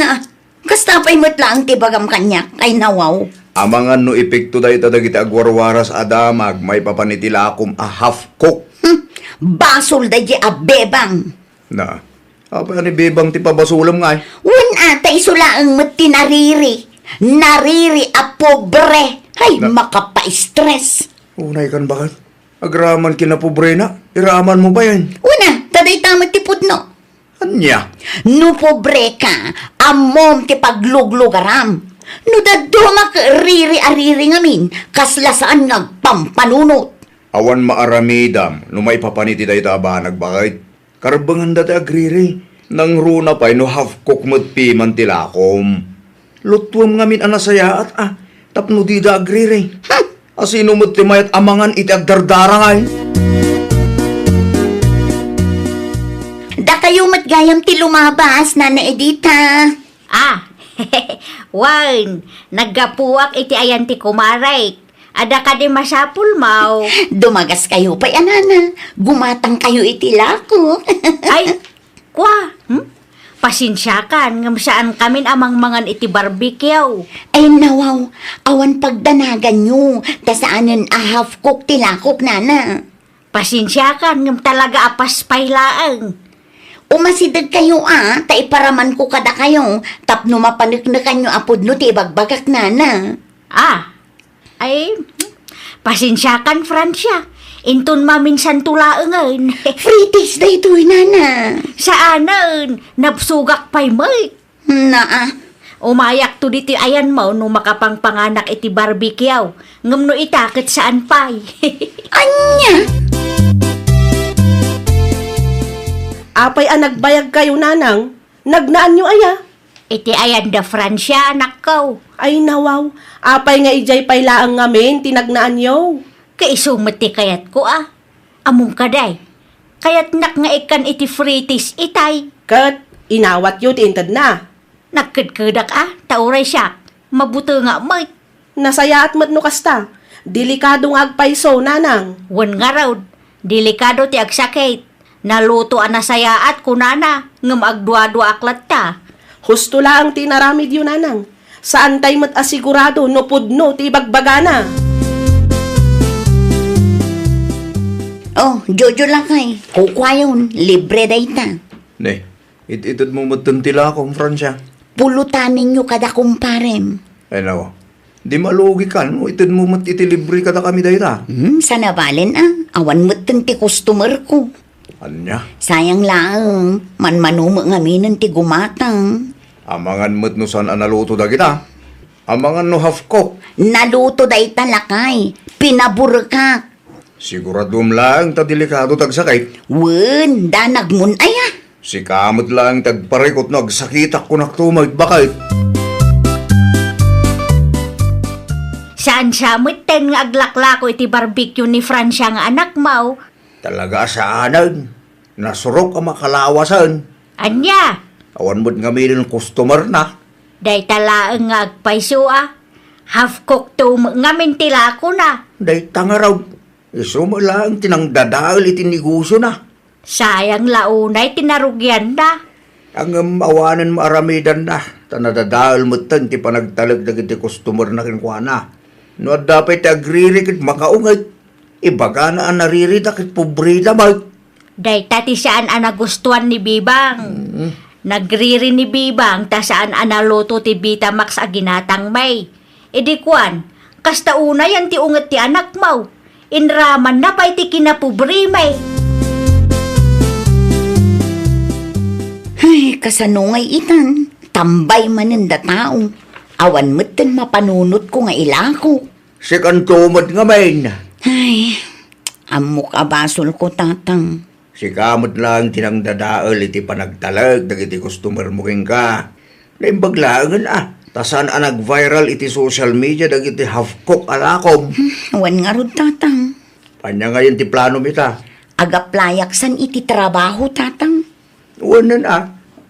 Na, kastapay mo't lang tibagam kanya kay nawaw. Amangan no epekto dahil tadagiti agwarwaras adamag may papanitilakom a half cook. Basol da di abebang. Na, Apa ni bibang ti pabasulam nga eh. Wan ata isulaang mati nariri. Nariri a pobre. Ay, makapa-stress. Unay kan bakit? Agraman kinapobre na. Iraman mo ba yan? Una, taday tamat ti pudno. Anya? No pobre ka, amom ti pagluglugaram. No daduma ka riri-ariri ngamin, kaslasaan ngagpampanunot. Awan maaramidam, no may papaniti dahi tabanag bakit? Karbangan dati agriri, nang runa pa'y no half-cook mo't piman tilakom. Lutuam ngamin anasaya at tapno di da agriri. Asino mo't timayat amangan iti agdardara ngay. Da kayo matgayam ti lumabas, Nana Edita. Wan, naggapuak iti ayan ti kumaray. Ada ka di masapul, mau. Dumagas kayo pa yan, Nana. Gumatang kayo iti lako. Ay, kwa, pasensya kan, ngam saan kamin amang mangan iti barbecue. Ay nawaw, awan pagdanagan nyo. Tasaanan a half-cook ti lakok, Nana. Pasensya kan, ngam talaga apas pailaang. Umasidag kayo taiparaman ko kada kayo. Tapno mapaniknakan nyo apod no ti bagbagak, Nana. Ay, pasensya kan, Francia. Intun maminsan tulaangan. Fritis da ito'y, Nana. Saanan, napsugak pa'y may. Naa. Umayak to diti ayan mo no makapangpanganak iti barbecue. Ngam no itakit saan pa'y. Anya? Apay nagbayag kayo, Nanang. Nagnaan nyo aya. Iti ayan da Francia, anak ko. Ay nawaw, apay nga ijay pailaang ngamin, tinagnaan nyo. Kaisumati kayat ko Among kaday. Kayat nak nga ikan iti fritis itay. Kat, inawat yu tiintad na. Nagkadkadak tauray siya. Mabuto nga may. Nasaya at matno kasta. Delikado nga agpaiso, Nanang. Wan nga raw, delikado ti agsakit. Naluto anasaya at kunana, ngam agdwa-dwa aklat ta. Husto lang tinaramid yun, Nanang. Saan tayo asigurado no pudno ti bagbagana. Oh, Jojo lakay. Kukwayon, libre da ita. Ne, itid mo matantila akong Francia. Pulutanin nyo kada kumparem. Ay nawa, di malugi ka, no? Itid mo matitilibre ka kami dahi ta. Sana balen awan matan ti customer ko. Anya? Sayang lang, manmanuma ngamin ti gumatang. Amangan mo't no saan analuto da kita. Amangan no half-cook. Naluto da ita lakay, pinaburkak. Siguradum lang ta delikado tagsakit. Wen, danag mun aya. Si kamot lang tagparikot no agsakitak ko naktumag bakit. Saan siya mutin nga aglaklako iti barbecue ni Francia nga anak mau? Talaga saanan. Nasurok ang makalawasan. Anya, Awan mo't nga may ng customer na. day talaang nga agpaiso Half-cook to ngamin tila ko na. Day tanga raw. Iso mo lang tinangdadal iti negosyo na. Sayang launay tinarugyan na. Ang awanan mo aramidan na. Tanadadal mo tan ti panagtalag na iti customer na kinkwana. No dapat agririkit makaungay. Ibaga na ang naririta kit pobre na ba? Day tati saan nagustuhan ni Bibang. Nagriri ni Bibang ta saan naluto ti Betamax a ginatang may. Idi kwan, kasta una yan ti unget ti anak mau. Inraman na pa'y ti kinapobre may. Ay, kasanungay itan. Tambay maninda tao. Awan matan mapanunot ko nga ilako. Si kantumot nga main. Ay, amok abasol ko tatang. Si kamot lang tinangdadaal iti panagtalag dagiti customer mo king ka. Naimbaglaangan tasan nag-viral iti social media dagiti half-cook alakom. Awan nga rod tatang. Panya ngayon ti plano mita. Agaplayaksan iti trabaho tatang. Wanan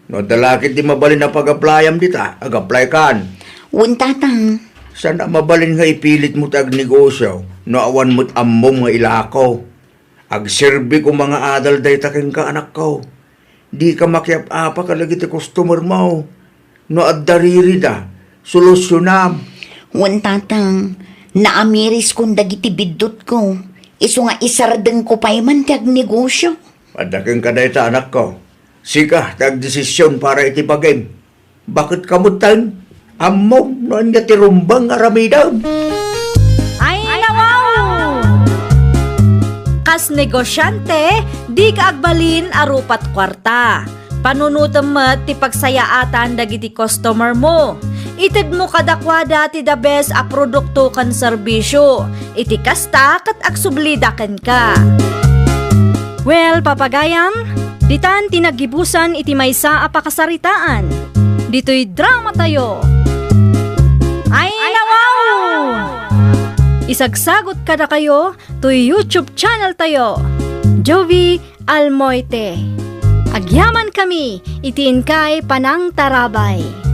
No dalakit di mabalin na pag-aplayam dita. Ag-apply kan. Wan tatang. Sana mabalin nga ipilit mo tag negosyo. No awan mo't ammom nga ilakaw. Agserbi ko mga adal day taking ka anak ko. Di ka makiap-apa kalagi ti customer mo. No addariri da. Solusyonam. Wan tatang. Naamiris kong dagiti bidot ko. Iso nga isardeng ko pa'y man tiag negosyo. Padaking ka day ta anak ko. Sika, tagdesisyon para iti pagim. Bakit kamutan? Among noon nga tirumbang aramidaw. Ay, nawaw! Kas negosyante, di ka agbalin arupat kwarta. Panunutam met ti pagsayaatan dagiti customer mo. Ited mo kadakwada ti the best a produkto kan serbisyo. Iti kasta kat agsublidaken ka. Well, papagayam, ditan tinagibusan iti maysa a pakasaritaan. Dito'y drama tayo. Ay, nawaw! Isagsagot ka na kayo to YouTube channel tayo. Jovi Almoite. Agyaman kami, itiin kay Panang Tarabay.